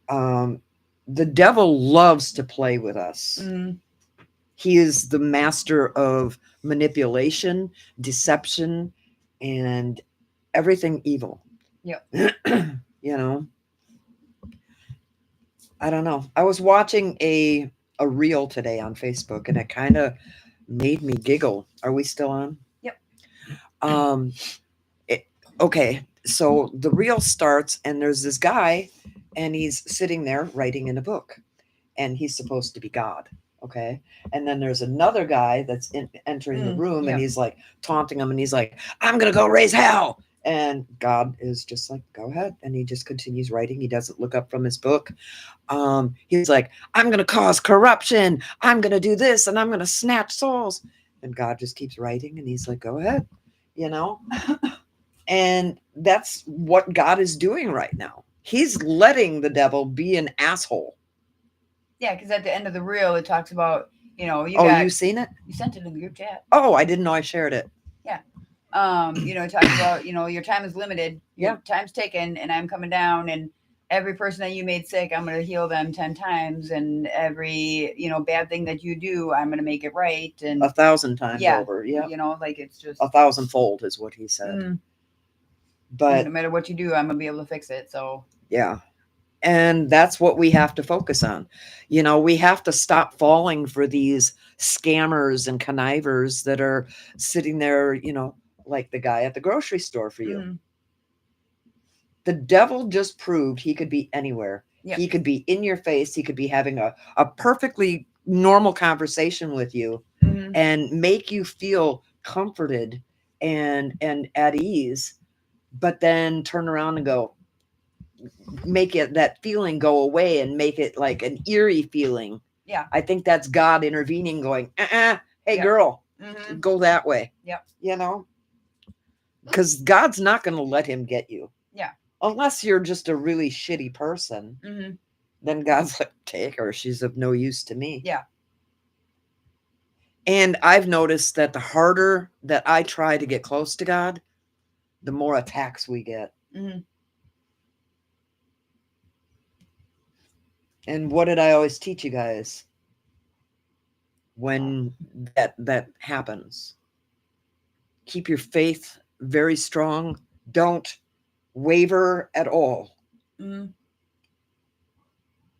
A: The devil loves to play with us.
D: Mm-hmm.
A: He is the master of manipulation, deception, and everything evil.
D: Yep.
A: You know, I don't know. I was watching a reel today on Facebook, and it kind of made me giggle. Are we still on?
D: Yep.
A: Okay, so the reel starts, and there's this guy, and he's sitting there writing in a book, and he's supposed to be God. Okay, and then there's another guy that's entering the room,
D: yeah.
A: and he's like taunting him, and he's like, "I'm gonna go raise hell." And God is just like, "Go ahead," and he just continues writing. He doesn't look up from his book. He's like, "I'm gonna cause corruption. I'm gonna do this, and I'm gonna snatch souls." And God just keeps writing, and he's like, "Go ahead," you know. And that's what God is doing right now. He's letting the devil be an asshole.
D: Yeah, because at the end of the reel, it talks about, you
A: You seen it?
D: you sent it in the group chat.
A: Oh, I didn't know I shared it.
D: It talks about, your time is limited.
A: Yeah.
D: Your time's taken, and I'm coming down, and every person that you made sick, I'm going to heal them 10 times, and every, bad thing that you do, I'm going to make it right. And
A: 1,000 times
D: Yeah.
A: over. Yeah.
D: it's just
A: 1,000-fold is what he said.
D: Mm.
A: But
D: no matter what you do, I'm going to be able to fix it. So
A: yeah. And that's what we have to focus on. We have to stop falling for these scammers and connivers that are sitting there, like the guy at the grocery store for you.
D: Mm.
A: The devil just proved he could be anywhere.
D: Yep.
A: He could be in your face. He could be having a perfectly normal conversation with you
D: Mhm.
A: and make you feel comforted and at ease, but then turn around and go, make it that feeling go away and make it like an eerie feeling.
D: Yeah.
A: I think that's God intervening, going, hey,
D: Yep.
A: girl,
D: Mhm.
A: go that way.
D: Yep.
A: Because God's not going to let him get you.
D: Yeah.
A: Unless you're just a really shitty person,
D: Mhm.
A: then God's like, take her. She's of no use to me.
D: Yeah.
A: And I've noticed that the harder that I try to get close to God, the more attacks we get.
D: Mhm.
A: And what did I always teach you guys when that happens? Keep your faith very strong. Don't waver at all.
D: Mhm.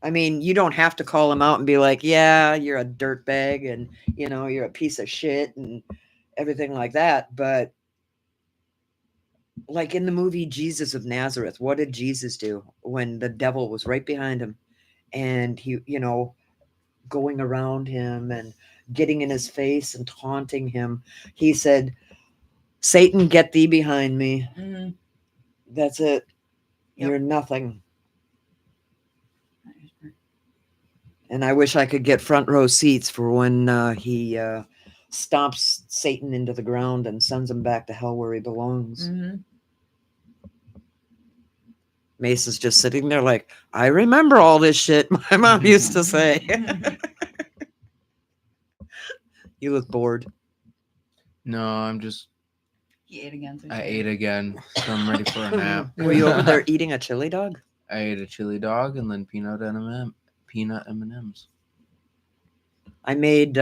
A: I mean, you don't have to call him out and be like, yeah, you're a dirtbag and, you're a piece of shit and everything like that. But like in the movie Jesus of Nazareth, what did Jesus do when the devil was right behind him and he, going around him and getting in his face and taunting him? He said, Satan, get thee behind me.
D: Mhm.
A: That's it.
D: Yep.
A: You're nothing. And I wish I could get front row seats for when he stomps Satan into the ground and sends him back to hell where he belongs.
D: Mhm.
A: Mason's just sitting there like, I remember all this shit my mom used to say. You look bored.
B: No, I'm just.
D: He ate again. So
B: I ate again, so I'm ready for a nap.
A: Were you over there eating a chili dog?
B: I ate a chili dog and then peanut M&Ms.
A: I made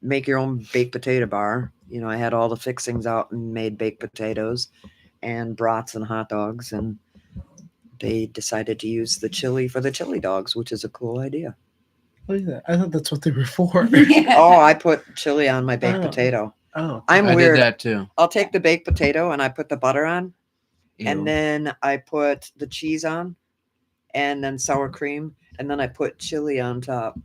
A: make your own baked potato bar. I had all the fixings out and made baked potatoes and brats and hot dogs, and they decided to use the chili for the chili dogs, which is a cool idea.
C: Look at that. I thought that's what they were for.
A: Oh, I put chili on my baked
C: Oh.
A: potato.
C: Oh.
A: I'm
B: I
A: weird.
B: did that too.
A: I'll take the baked potato and I put the butter on,
B: Ew.
A: and then I put the cheese on, and then sour cream, and then I put chili on top.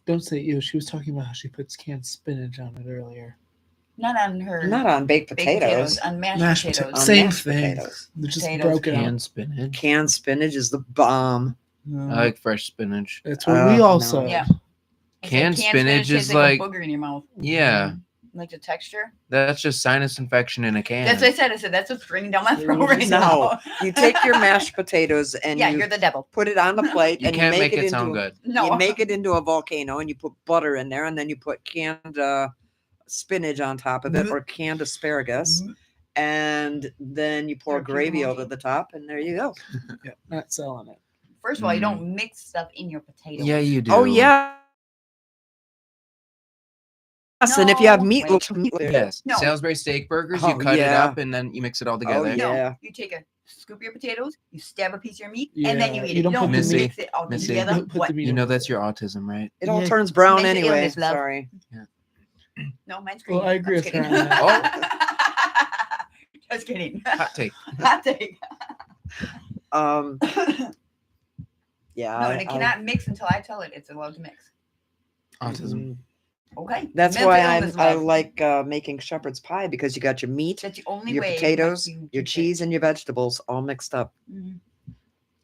C: Don't say you. She was talking about how she puts canned spinach on it earlier.
D: Not on her.
A: Not on baked
D: baked
A: potatoes.
D: on mashed,
C: Mashed
D: potatoes.
C: potatoes.
A: On
C: Same
A: mashed
C: thing.
A: potatoes.
C: They're just
D: Potatoes,
C: broken up.
B: Canned spinach.
A: Canned spinach is the bomb.
C: No,
B: I like fresh spinach.
C: that's what we all
A: no.
C: said.
D: Yeah.
B: Canned spinach is
D: tastes
B: like-
D: a booger in your mouth.
B: Yeah.
D: Like the texture.
B: That's just sinus infection in a can.
D: That's what I said. I said that's what's raining down my
C: So
D: throat
C: what did
D: right
C: you say?
D: now.
A: You take your mashed potatoes and
D: Yeah,
A: you
D: you're the devil.
A: put it on the plate
B: You
A: and
B: can't
A: you
B: make
A: make
B: it
A: into
B: sound good.
D: No.
A: you make it into a volcano and you put butter in there and then you put canned spinach on top of it or canned asparagus and then you pour
D: Or
A: gravy
D: cucumber.
A: over the top and there you go.
C: Yeah, not selling it.
D: First of all, you don't mix stuff in your potatoes.
B: Yeah, you do.
A: Oh yeah. Yes, and if you have
D: No,
A: meat,
D: wait.
B: Yes.
D: No.
B: Salisbury steak burgers, you
A: Oh,
B: cut it
A: yeah.
B: up and then you mix it all together.
A: yeah.
D: No, you take a scoop of your potatoes, you stab a piece of your meat, and then you
C: Yeah,
D: eat
C: you
D: it.
C: don't
D: You
C: put
D: don't
C: the
B: Missy,
D: mix it all
B: Missy.
D: together.
C: Don't put
D: What?
C: the meat
B: You
C: in
B: know
C: the
B: that's your
C: potato.
B: autism, right?
A: It all
C: Yeah.
A: turns brown
D: Mental
A: anyway.
D: illness, love.
A: Sorry.
D: No, mine's green.
C: Well, I agree
D: I'm
C: with
D: just
C: her
D: kidding.
C: on that.
D: Just kidding.
B: Hot take.
D: Hot take.
A: Um yeah.
D: No, and it cannot mix until I tell it it's allowed to mix.
B: Autism.
D: Okay.
A: That's
D: Mental
A: why
D: illness,
A: I
D: love.
A: like making shepherd's pie because you got your meat,
D: That's the only
A: your
D: way.
A: potatoes,
D: like, you
A: your
D: do
A: cheese, and your vegetables all mixed up.
D: Mhm.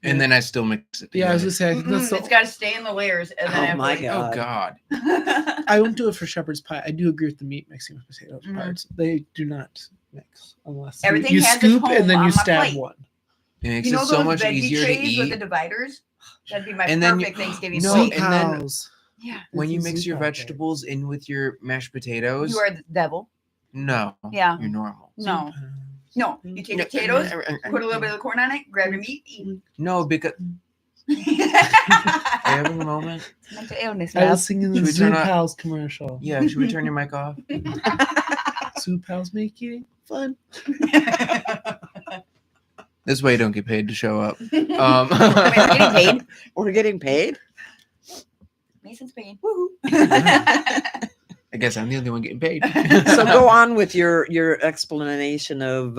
B: And then I still mix it
C: Yeah, I was
B: together.
C: gonna say
D: Mm-mm,
C: that's
D: it's got to stay in the layers. And then
A: Oh
D: after
A: my
D: it-
A: God.
B: Oh God.
C: I won't do it for shepherd's pie. I do agree with the meat mixing with potatoes
D: Mhm.
C: parts. They do not mix unless
D: Everything
C: you
D: has its
C: scoop
D: home
C: and then
D: on
C: you
D: my
C: stab
D: plate.
C: one.
B: It makes
D: You know
B: it so
D: those
B: much
D: veggie
B: easier to
D: trays with the
B: eat.
D: dividers? That'd be my
B: And then you-
D: perfect Thanksgiving
B: No,
D: plate.
B: and then-
C: Zoopals.
D: Yeah.
B: When you
C: It's a
B: mix your
C: Zoopal day.
B: vegetables in with your mashed potatoes,
D: You are the devil.
B: no,
D: Yeah.
B: you're normal.
D: No.
C: Zoopals.
D: No. You take
B: No,
D: potatoes, put a little bit of the corn on it, grab your meat, eat.
B: No, because are you having a moment?
D: Mental illness,
C: I
D: love.
C: was singing the
B: Should we turn on-
C: Zoopals commercial.
B: Yeah, should we turn your mic off?
C: Zoopals make eating fun.
B: This way, you don't get paid to show up.
D: I mean, we're getting paid.
A: We're getting paid?
D: Mason's paid. Woohoo.
B: I guess I'm the only one getting paid.
A: So go on with your explanation of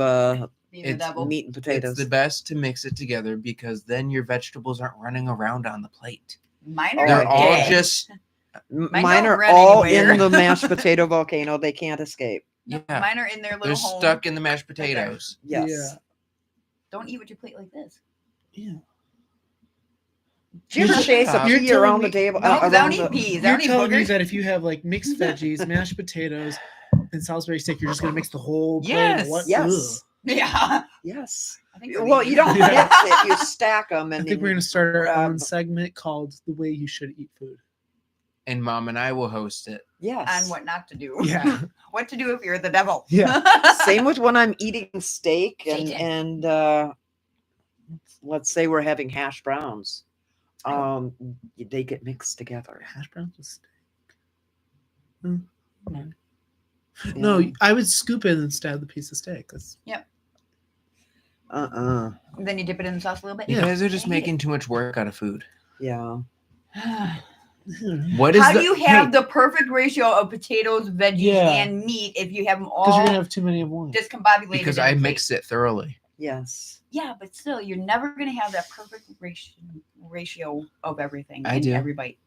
D: Being the
B: It's
D: devil.
A: meat and potatoes.
B: It's the best to mix it together because then your vegetables aren't running around on the plate.
D: Mine
A: Oh,
D: are
B: They're all
D: dead.
B: just
A: Mine
D: don't
A: are
D: run
A: all
D: anywhere.
A: in the mashed potato volcano. They can't escape.
B: yeah.
D: Mine are in their little
B: They're
D: home.
B: stuck in the mashed
D: there.
B: potatoes.
A: Yes.
C: Yeah.
D: Don't eat with your plate like this.
C: Yeah.
A: Do you ever chase a
C: You're
A: pea
C: telling
A: around
C: me-
A: the table?
D: No, 'cause I don't
A: around
D: eat
A: the-
D: peas. I
C: You're
D: don't eat
C: telling me
D: boogers.
C: that if you have like mixed veggies, mashed potatoes, and Salisbury steak, you're just gonna mix the whole plate?
B: Yes.
C: What?
A: Yes.
D: Yeah.
A: Yes.
D: I think we're
A: Well,
D: vegan.
A: you don't
C: Yeah.
A: mix it. You stack them,
C: I
A: and
C: think we're
A: then
C: gonna start our own
A: grab-
C: segment called "The Way You Should Eat Food."
B: And Mom and I will host it.
A: Yes.
D: on what not to do.
C: Yeah.
D: What to do if you're the devil.
C: Yeah.
A: Same with when I'm eating steak
D: Satan.
A: and let's say we're having hash browns. They get mixed together.
C: Hash browns with steak. No,
A: Yeah.
C: I would scoop it and stab the piece of steak. That's
D: And then you dip it in the sauce a little bit.
B: You
C: Yeah.
B: guys are just
D: I hate
B: making too much work out of food.
A: Yeah.
B: What is
D: How
B: the,
D: do you have
B: hey,
D: the perfect ratio of potatoes, veggies,
C: Yeah.
D: and meat if you have them
C: because you're
D: all
C: gonna have too many of one.
D: discombobulated?
B: because
D: in
B: I
D: a plate?
B: mixed it thoroughly.
A: Yes.
D: Yeah, but still, you're never going to have that perfect ratio of everything
B: I
D: in
B: do.
D: every bite.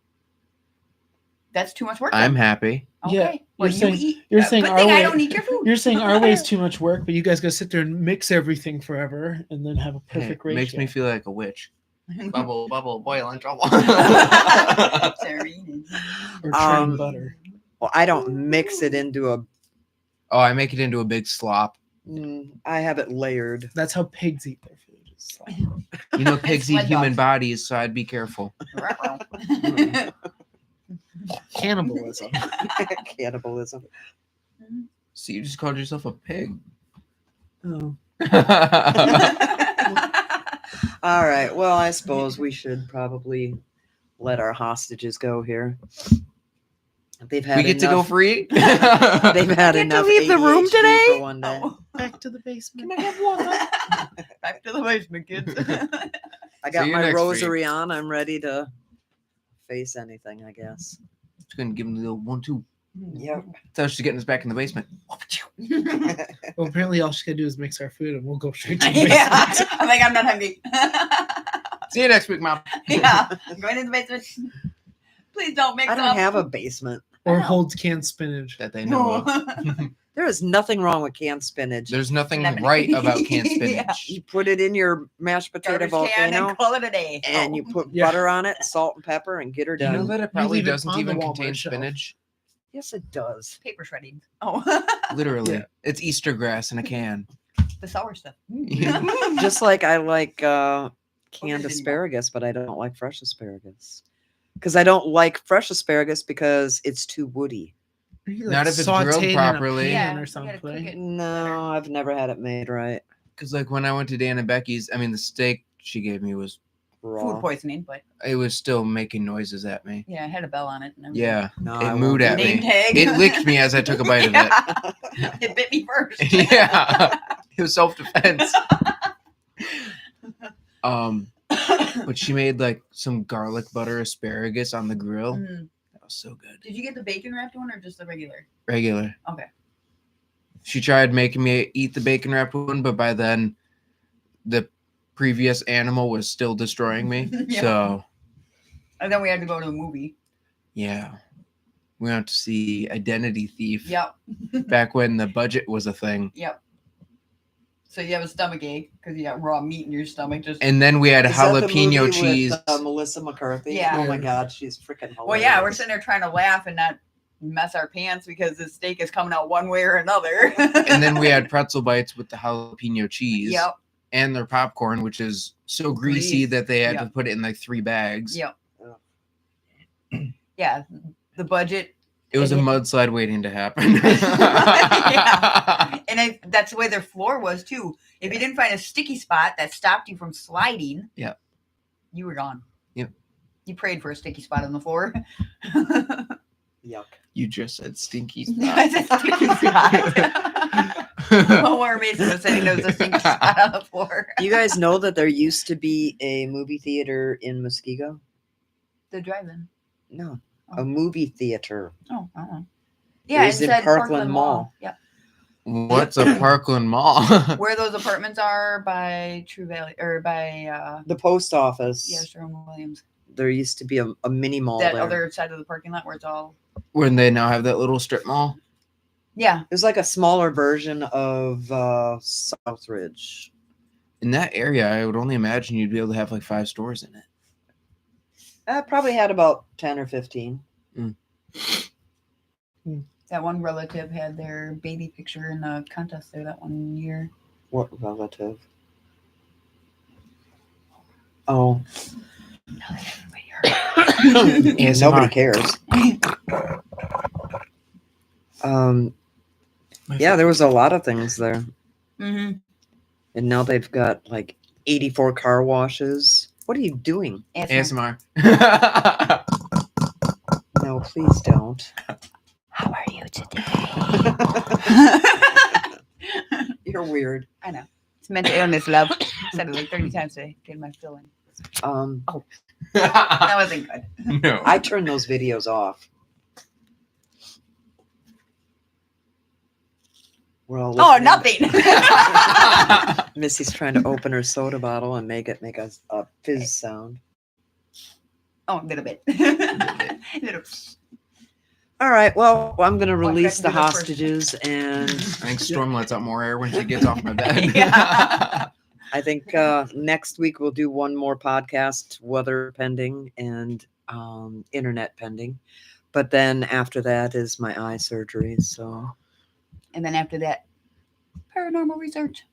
D: That's too much work.
B: I'm
D: then.
B: happy.
D: Okay.
C: Yeah,
D: Well,
C: you're
D: you
C: saying-
D: eat.
C: you're saying
D: good
C: our
D: thing I
C: way-
D: don't eat your food.
C: You're saying our way is too much work, but you guys gotta sit there and mix everything forever and then have a
B: Hey,
C: perfect ratio.
B: makes me feel like a witch. Bubble, bubble, boil in trouble.
D: Sorry.
C: or churning
A: Um,
C: butter.
A: Well, I don't mix it into a.
B: Oh, I make it into a big slop.
A: I have it layered.
C: That's how pigs eat their food. It's like-
B: You know, pigs eat
D: sled
B: human
D: dogs.
B: bodies, so I'd be careful.
C: cannibalism.
A: Cannibalism.
B: So you just called yourself a pig.
C: Oh.
A: All right. Well, I suppose we should probably let our hostages go here. They've had
B: We get to go
A: enough-
B: free.
A: They've had
D: Get to
A: enough
D: leave the room
A: ADHD
D: today?
A: for one day.
D: Oh.
C: Back to the basement.
B: I have one?
D: Back to the basement, kids.
A: I got
B: you
A: my
B: next
A: rosary on. I'm ready to face anything, I guess.
B: Just gonna give him the little 1-2.
A: Yep.
B: That's how she's getting us back in the basement.
C: Well, apparently all she's gotta do is mix our food and we'll go straight to the
D: Yeah,
C: basement.
D: I'm like, I'm not hungry.
B: See you next week, Mom.
D: Yeah, I'm going in the basement. Please don't mix
A: I don't
D: up.
A: have a basement.
C: Or
D: No.
C: hold canned spinach.
B: That they know
D: No.
B: of.
A: There is nothing wrong with canned spinach.
B: There's nothing
D: Lemon.
B: right about canned
D: Yeah.
B: spinach.
A: You put it in your mashed potato
D: Garbage can
A: volcano
D: and call it a day.
A: and
D: Oh.
A: you put
C: Yeah.
A: butter on it, salt and pepper, and get her
B: Do you know
A: done.
B: that it probably
C: leave it
B: doesn't
C: on the
B: even
C: Walmart
B: contain
C: shelf.
B: spinach?
A: Yes, it does.
D: Paper shredding. Oh,
B: Literally,
C: Yeah.
B: it's Easter grass in a can.
D: the sour stuff.
B: Yeah.
A: Just like I like
D: Okay,
A: canned
D: then,
A: asparagus, but I don't like fresh asparagus. Because I don't like fresh asparagus because it's too woody.
C: You,
B: Not if it's
C: sauteed
B: grilled
C: in a
B: properly.
D: Yeah,
C: pan
D: you
C: or
D: gotta cook
C: something.
D: it.
A: No, I've never had it made right.
B: Because like when I went to Dan and Becky's, I mean the steak she gave me was
A: Raw.
D: Food poisoning, but
B: it was still making noises at me.
D: yeah, it had a bell on it. And everything.
B: Yeah,
A: No,
B: it
A: I
B: mooed
A: won't
B: at
A: do
D: Name
B: me.
D: tag.
B: It licked me as I took a bite of it.
D: Yeah. It bit me first.
B: Yeah, it was self defense. But she made like some garlic butter asparagus on the grill.
D: Mm.
B: That was so good.
D: Did you get the bacon wrapped one or just the regular?
B: Regular.
D: Okay.
B: She tried making me eat the bacon wrapped one, but by then the previous animal was still destroying me.
D: Yeah.
B: So
D: And then we had to go to a movie.
B: yeah, we went to see Identity Thief.
D: Yep.
B: Back when the budget was a thing.
D: Yep. So you have a stomach ache because you got raw meat in your stomach. Just
B: And then we had
A: Is that the
B: jalapeno
A: movie
B: cheese.
A: with, Melissa McCarthy.
D: Yeah.
A: Oh my God, she's freaking hilarious.
D: well, yeah, we're sitting there trying to laugh and not mess our pants because the steak is coming out one way or another.
B: And then we had pretzel bites with the jalapeno cheese.
D: Yep.
B: And their popcorn, which is so greasy
D: Grease.
B: that they had to
D: Yep.
B: put it in like 3 bags.
D: Yep.
A: Yeah.
D: Yeah. The budget.
B: It was a
D: Yeah.
B: mudslide waiting to happen.
D: Yeah. And that's the way their floor was too. If you didn't find a sticky spot that stopped you from sliding,
B: Yep.
D: you were gone.
B: Yep.
D: You prayed for a sticky spot on the floor.
A: Yuck.
B: You just said stinky
D: I
B: spot.
D: said sticky spot. Well, we're Mason was saying there was a stinky spot on the floor.
A: You guys know that there used to be a movie theater in Muskego?
D: The drive-in.
A: No, a movie theater.
D: Oh, I don't know.
A: It
D: Yeah,
A: was in
D: inside
A: Parkland Mall.
D: Yeah.
B: What's a Parkland Mall?
D: Where those apartments are by True Valley or by
A: The post office.
D: yeah, Sherwin Williams.
A: There used to be a mini mall
D: That
A: there.
D: other side of the parking lot where it's all
B: When they now have that little strip mall.
D: yeah.
A: It was like a smaller version of Southridge.
B: In that area, I would only imagine you'd be able to have like 5 stores in it.
A: Probably had about 10 or 15.
D: That one relative had their baby picture in the contest there that one year.
A: What relative? Oh,
D: No, they haven't
B: ASMR.
A: nobody cares. Yeah, there was a lot of things there.
D: Mm-hmm.
A: And now they've got like 84 car washes. What are you doing?
B: ASMR.
A: No, please don't.
D: How are you today?
A: You're weird.
D: I know. It's mental illness, love. Said it like 30 times today. Getting my fill in. That wasn't good.
B: No.
A: I turn those videos off. We're all
D: Oh,
A: listening.
D: nothing.
A: Missy's trying to open her soda bottle and make a fizz sound.
D: Oh, a little bit. Little.
A: All right. Well, I'm going to
D: I
A: release the
D: forgot to do
A: hostages, and
B: I think Storm lets out more air when she gets off my bed.
D: Yeah.
A: I think next week we'll do one more podcast, weather pending and internet pending. But then after that is my eye surgery. So
D: And then after that, paranormal research,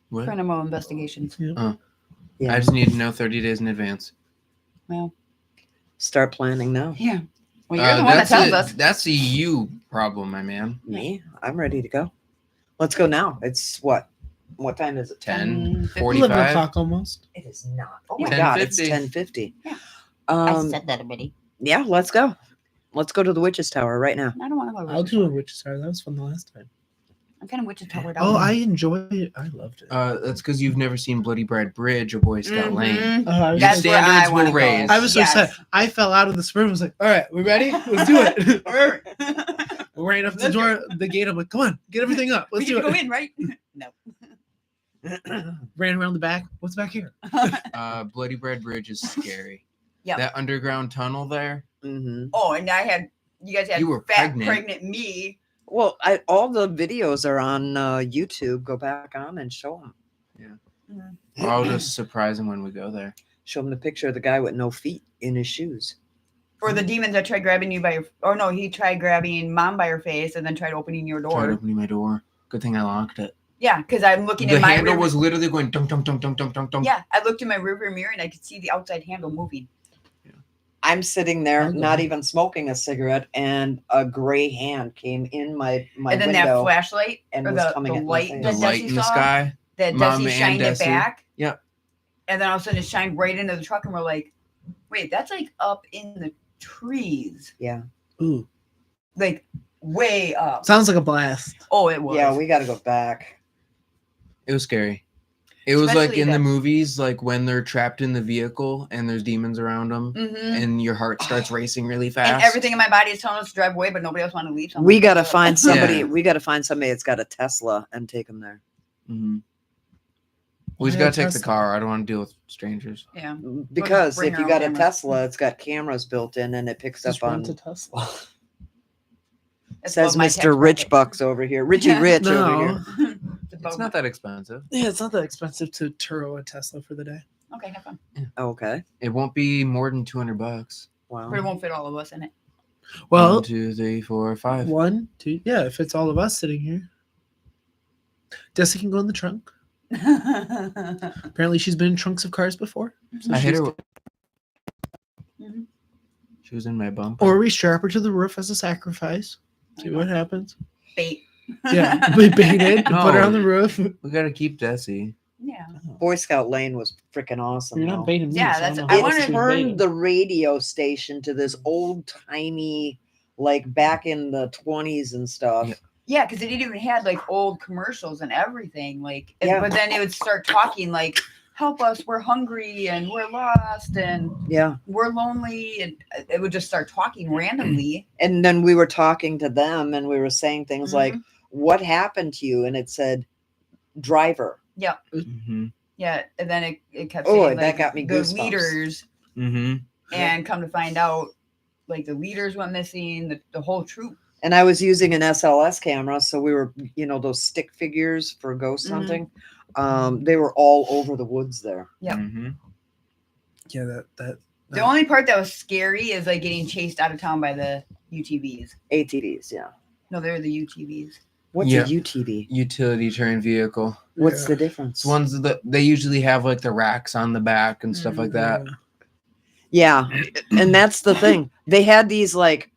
B: What?
D: paranormal investigations.
B: I
A: yeah,
B: just need to know 30 days in advance.
D: Well,
A: start planning now.
D: yeah. Well, you're the one that tells us.
B: That's a you problem, my man.
A: Me, I'm ready to go. Let's go now. It's what? What time is it?
B: 10,
D: 10:50.
B: 45.
C: 11 o'clock almost.
A: It is not. Oh my
B: 10:50.
A: God, it's 10:50.
D: Yeah.
A: That already. Yeah, let's go. Let's go to the Witch's Tower right now.
D: I don't want to go.
C: I'll do a Witch's Tower. That was fun the last time.
D: I'm kind of Wichita. We're
C: Oh, I enjoyed it. I loved it.
B: That's because you've never seen Bloody Bride Bridge or Boy Scout Lane.
C: Oh, I was
D: That's
C: so-
D: where I
B: Standards
D: want
B: will
D: to go.
B: raise.
C: I was so
D: Yes.
C: excited. I fell out of the sprint. I was like, all right, we ready? Let's do it. We ran up to the
D: Let's
C: door, the gate. I'm like, come on, get everything up.
D: We
C: Let's
D: get
C: do
D: to go
C: it.
D: in, right? No.
C: Ran around the back. What's back here?
B: Bloody Bride Bridge is scary.
D: Yep.
B: That underground tunnel there.
A: Mm-hmm.
D: Oh, and you guys had
B: You were
D: fat,
B: pregnant.
D: pregnant me.
A: Well, all the videos are on YouTube. Go back on and show them.
B: I'll just surprise him when we go there.
A: Show them the picture of the guy with no feet in his shoes.
D: Or the demons that tried grabbing you by your, or no, he tried grabbing mom by her face and then tried opening your
B: Tried
D: door.
B: opening my door. Good thing I locked it.
D: Yeah, because I'm looking
B: The
D: in my
B: handle
D: rear-
B: was literally going dunk, dunk, dunk, dunk, dunk, dunk, dunk.
D: Yeah, I looked in my rearview mirror and I could see the outside handle moving.
A: I'm sitting there,
C: I'll go.
A: not even smoking a cigarette, and a gray hand came in my
D: And then that
A: window.
D: flashlight
A: and
D: or
A: was
D: the
A: coming at my
D: light
A: face.
B: The
D: that
B: light
D: Desi
B: in the
D: saw,
B: sky.
D: that
B: Mom
D: Desi
B: and
D: shined it
B: Desi.
D: back.
B: Yep.
D: And then all of a sudden it shined right into the truck and we're like, wait, that's like up in the trees.
A: Yeah.
C: Ooh,
D: Like way up.
C: sounds like a blast.
D: Oh, it was.
A: Yeah, we got to go back.
B: It was scary. It was like
D: Especially
B: in the
D: that-
B: movies, like when they're trapped in the vehicle and there's demons around them,
D: Mhm.
B: and your heart starts racing really fast.
D: And everything in my body is telling us to drive away, but nobody else wanted to leave. So I'm
A: We
D: like,
A: got to
D: "Shut up."
A: find somebody.
B: Yeah.
A: We got to find somebody that's got a Tesla and take them there.
B: Mhm. We just
C: Why a
B: gotta take the
C: Tesla?
B: car. I don't want to deal with strangers.
D: Yeah.
A: Because
D: bring
A: if
D: our
A: you
D: own
A: got a
D: cameras.
A: Tesla, it's got cameras built in and it picks
C: Just
A: up on.
C: rent a Tesla.
D: That's
A: Says
D: above my tax
A: Mr. Rich
D: bracket.
A: Bucks over here. Richie
D: Yeah.
A: Rich over
C: No.
A: here.
D: It's above
B: It's not that expensive.
C: Yeah, it's not that expensive to Turo a Tesla for the day.
D: Okay, have fun.
A: Okay.
B: It won't be more than $200.
A: Wow.
D: But it won't fit all of us in it.
C: Well,
B: 1, 2, 3, 4, 5.
C: 1, 2, yeah, if it's all of us sitting here. Desi can go in the trunk. Apparently, she's been in trunks of cars before. So
B: I hit
C: she's-
B: her.
D: Mhm.
B: She was in my bumper.
C: Or we strap her to the roof as a sacrifice. See what happens.
D: Bait.
C: Yeah, we bait it, put her on the roof.
B: We gotta keep Desi.
D: Yeah.
A: Boy Scout Lane was freaking awesome.
C: You're
A: though.
C: not baiting me.
D: Yeah,
C: so
D: that's-
C: don't
D: I
C: know
A: It
C: what
D: wanted-
C: she's
A: turned
C: baiting.
A: the radio station to this old timey, like back in the 20s and stuff.
B: Yeah.
D: Yeah, because it even had like old commercials and everything. Like,
A: Yeah.
D: but then it would start talking like, "Help us! We're hungry and we're lost and
A: Yeah.
D: we're lonely," and it would just start talking randomly.
A: And then we were talking to them and we were saying things like,
D: Mhm.
A: "What happened to you?" And it said, "Driver."
B: Mm-hmm.
D: Yeah, and then it kept
A: Oh,
D: saying
A: that
D: like,
A: got me
D: the
A: goosebumps.
D: leaders,
B: Mm-hmm.
D: and come to find out, like the leaders went missing, the whole troop.
A: And I was using an SLS camera, so we were, those stick figures for ghost
D: Mhm.
A: hunting. They were all over the woods there.
D: Yep.
B: Mm-hmm.
C: Yeah, that
D: The only part that was scary is like getting chased out of town by the UTVs.
A: ATVs, yeah.
D: No, they're the UTVs.
A: What's
B: Yeah.
A: a UTV?
B: Utility terrain vehicle.
A: What's
C: yeah.
A: the difference?
B: It's ones that they usually have like the racks on the back and stuff like that.
A: Yeah, and that's the thing. They had these like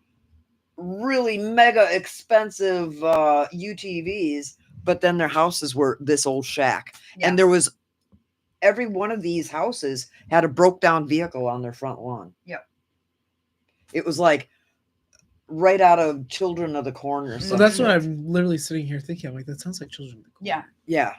A: really mega expensive UTVs, but then their houses were this old shack.
D: Yeah.
A: And there was every one of these houses had a broke down vehicle on their front lawn.
D: Yep.
A: It was like right out of Children of the Corn or
C: So
A: something.
C: that's what I'm literally sitting here thinking. I'm like, that sounds like Children of the Corn.
D: Yeah.
A: Yeah.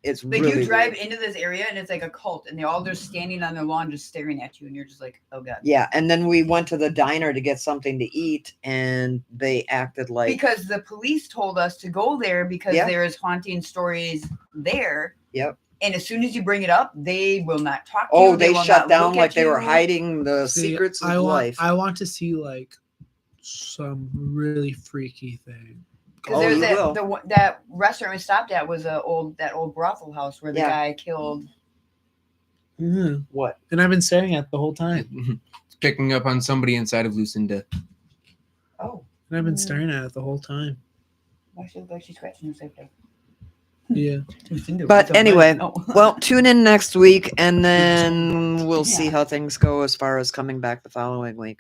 A: It's
D: Like
A: really
D: you drive
A: weird.
D: into this area and it's like a cult and they're all just standing on their lawn just staring at you and you're just like, oh god.
A: Yeah, and then we went to the diner to get something to eat, and they acted like
D: Because the police told us to go there because
A: Yeah.
D: there is haunting stories there.
A: Yep.
D: And as soon as you bring it up, they will not talk to you.
A: oh, they
D: will
A: shut
D: not
A: down
D: look
A: like
D: at
A: they were
D: you.
A: hiding the
C: See,
A: secrets of
C: I want,
A: life.
C: I want to see like some really freaky thing.
D: Because
A: Oh,
D: there was
A: you will.
D: that restaurant we stopped at was that old brothel house where the
A: Yeah.
D: guy killed.
C: Mhm.
A: What?
C: And I've been staring at it the whole time.
B: It's picking up on somebody inside of Lucinda.
D: Oh,
C: And I've been
D: Mm.
C: staring at it the whole time.
D: why she look like she's scratching herself there?
C: Yeah.
A: But anyway,
D: Oh.
A: Well, tune in next week, and then we'll see
D: Yeah.
A: how things go as far as coming back the following week.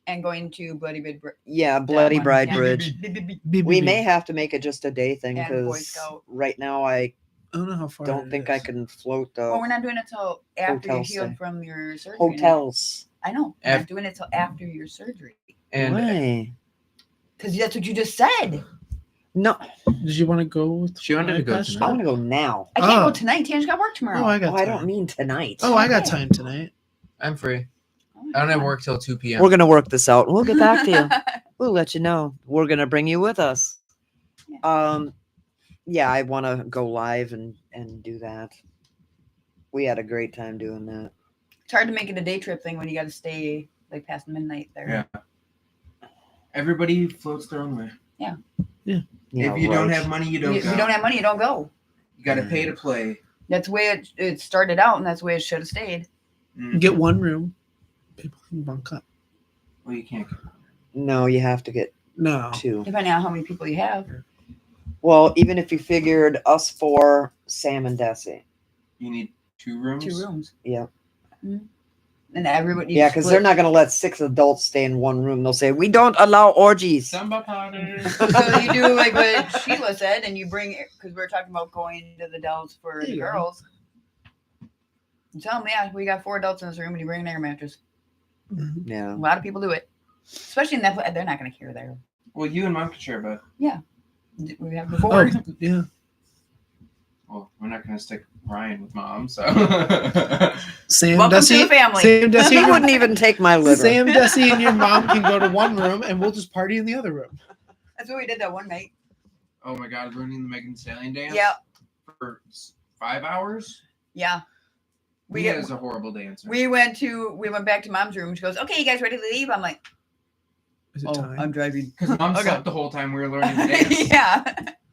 D: and going to Bloody
A: Yeah, Bloody Bride Bridge. We
C: BBB.
A: may have to make it just a day thing
D: And Boy
A: because
D: Scout.
A: right now I
C: I don't know how far.
A: don't
C: it
A: think
C: is.
A: I can float the
D: Well, we're not doing it till after
A: Hotel
D: you're healed
A: stay.
D: from your surgery.
A: hotels.
D: I know. We're
B: Af-
D: not doing it till after your surgery.
B: And
A: Why?
D: Because that's what you just said.
A: No,
C: Did you want to go with
B: She wanted to go
C: iPad?
B: tonight.
A: I want to go now.
D: I can't
C: Oh.
D: go tonight. Tanya's got work tomorrow.
C: Oh, I got
A: Oh,
C: time.
A: I don't mean tonight.
C: Oh, I got
D: Okay.
C: time tonight.
B: I'm free.
D: Oh,
B: I don't have
D: God.
B: work till 2 p.m.
A: We're gonna work this out. We'll get back to you. We'll let you know. We're gonna bring you with us. Yeah, I want to go live and do that. We had a great time doing that.
D: It's hard to make it a day trip thing when you got to stay like past midnight there.
B: Yeah. Everybody floats their own way.
A: Yeah,
B: if you don't
A: right.
B: have money, you
D: If
B: don't
D: you
B: go.
D: don't have money, you don't go.
B: You got to pay to play.
D: That's the way it started out, and that's the way it should have stayed.
B: Mm.
C: Get one room. People can bunk up.
B: Well, you can't.
A: No, you have to get
C: No.
A: 2.
D: Depending on how many people you have.
A: Well, even if you figured us 4, Sam and Desi.
B: You need 2 rooms.
D: 2 rooms.
A: Yeah.
D: And everybody.
A: Yeah, because they're not going to let 6 adults stay in one room. They'll say, we don't allow orgies.
B: Samba party.
D: So you do like what Sheila said, and you bring, because we were talking about going to the Dells for
C: There
D: the
C: you go.
D: girls. You tell them, yeah, we got 4 adults in this room, and you bring an air mattress.
C: Mhm.
A: Yeah.
D: A lot of people do it, especially in that. They're not going to care there.
B: Well, you and Mom can share, but
D: We have before.
C: Oh, yeah.
B: well, we're not gonna stick Ryan with Mom, so.
C: Sam,
D: Welcome to
C: Desi,
D: the family.
C: Sam, Desi,
A: He
C: and
A: wouldn't
C: your,
A: even take my litter.
C: Sam, Desi, and your mom can go to one room, and we'll just party in the other room.
D: That's what we did that one night.
B: Oh my God, learning the Megan Thee Stallion dance.
D: Yeah,
B: For 5 hours.
D: yeah.
B: He is a horrible dancer.
D: We went back to Mom's room. She goes, "Okay, you guys ready to leave?" I'm like,
C: Is it
D: "Oh,
C: time?
D: I'm driving."
B: Because Mom
D: Okay.
B: slept the whole time we were learning to dance.
D: Yeah.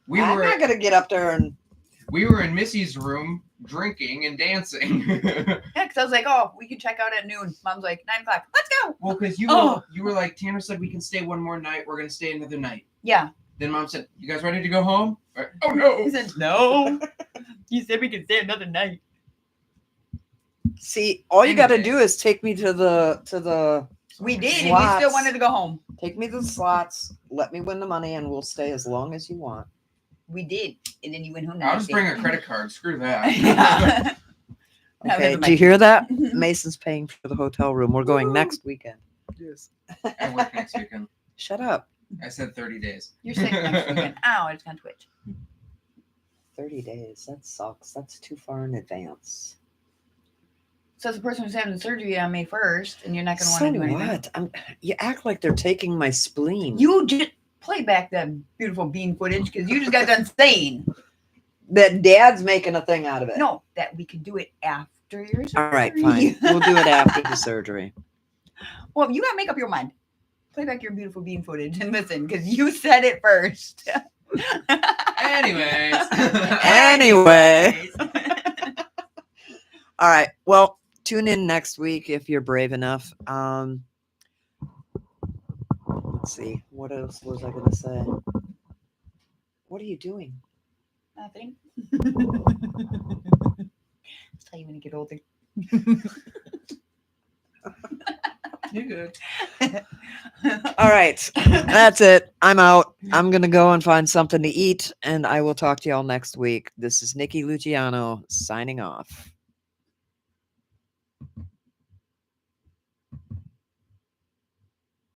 B: We
A: I'm
B: were
A: not going to get up there and.
B: we were in Missy's room drinking and dancing.
D: Yeah, because I was like, "Oh, we can check out at noon." Mom's like, 9 o'clock. Let's go.
B: Well, because
D: Oh.
B: you were like, Tanner said we can stay one more night. We're gonna stay another night.
D: Yeah.
B: Then Mom said, "You guys ready to go home?" Oh no!
D: He said, "No." He said we can stay another night.
A: See, all you got to
B: Anyway.
A: do is take me to the
D: We did, and we
A: Slots.
D: still wanted to go home.
A: take me to the slots, let me win the money, and we'll stay as long as you want.
D: We did, and then you went home. the
B: I'll
D: next
B: just bring
D: day.
B: a credit card. Screw that.
D: Yeah. That
A: Okay,
D: was
A: do you
D: my-
A: hear that? Mason's paying for the hotel room. We're going
D: Woohoo.
A: next weekend.
C: Yes.
B: I work next weekend.
A: Shut up.
B: I said 30 days.
D: You're sick next weekend. Ow, I just got Twitch.
A: 30 days. That sucks. That's too far in advance.
D: So it's the person who's having the surgery on May 1st, and you're not going to
A: So
D: want to do anything.
A: what? You act like they're taking my spleen.
D: You just play back that beautiful bean footage because you just got done saying
A: That dad's making a thing out of it.
D: no, that we could do it after your surgery.
A: All right, fine. We'll do it after the surgery.
D: Well, you got to make up your mind. Play back your beautiful bean footage and listen because you said it first.
B: Anyways.
A: Anyway. All right. Well, tune in next week if you're brave enough. Let's see. What else was I going to say? What are you doing?
D: Nothing. That's how you when you get older.
B: You're good.
A: All right. That's it. I'm out. I'm going to go and find something to eat, and I will talk to y'all next week. This is Nikki Luciano signing off.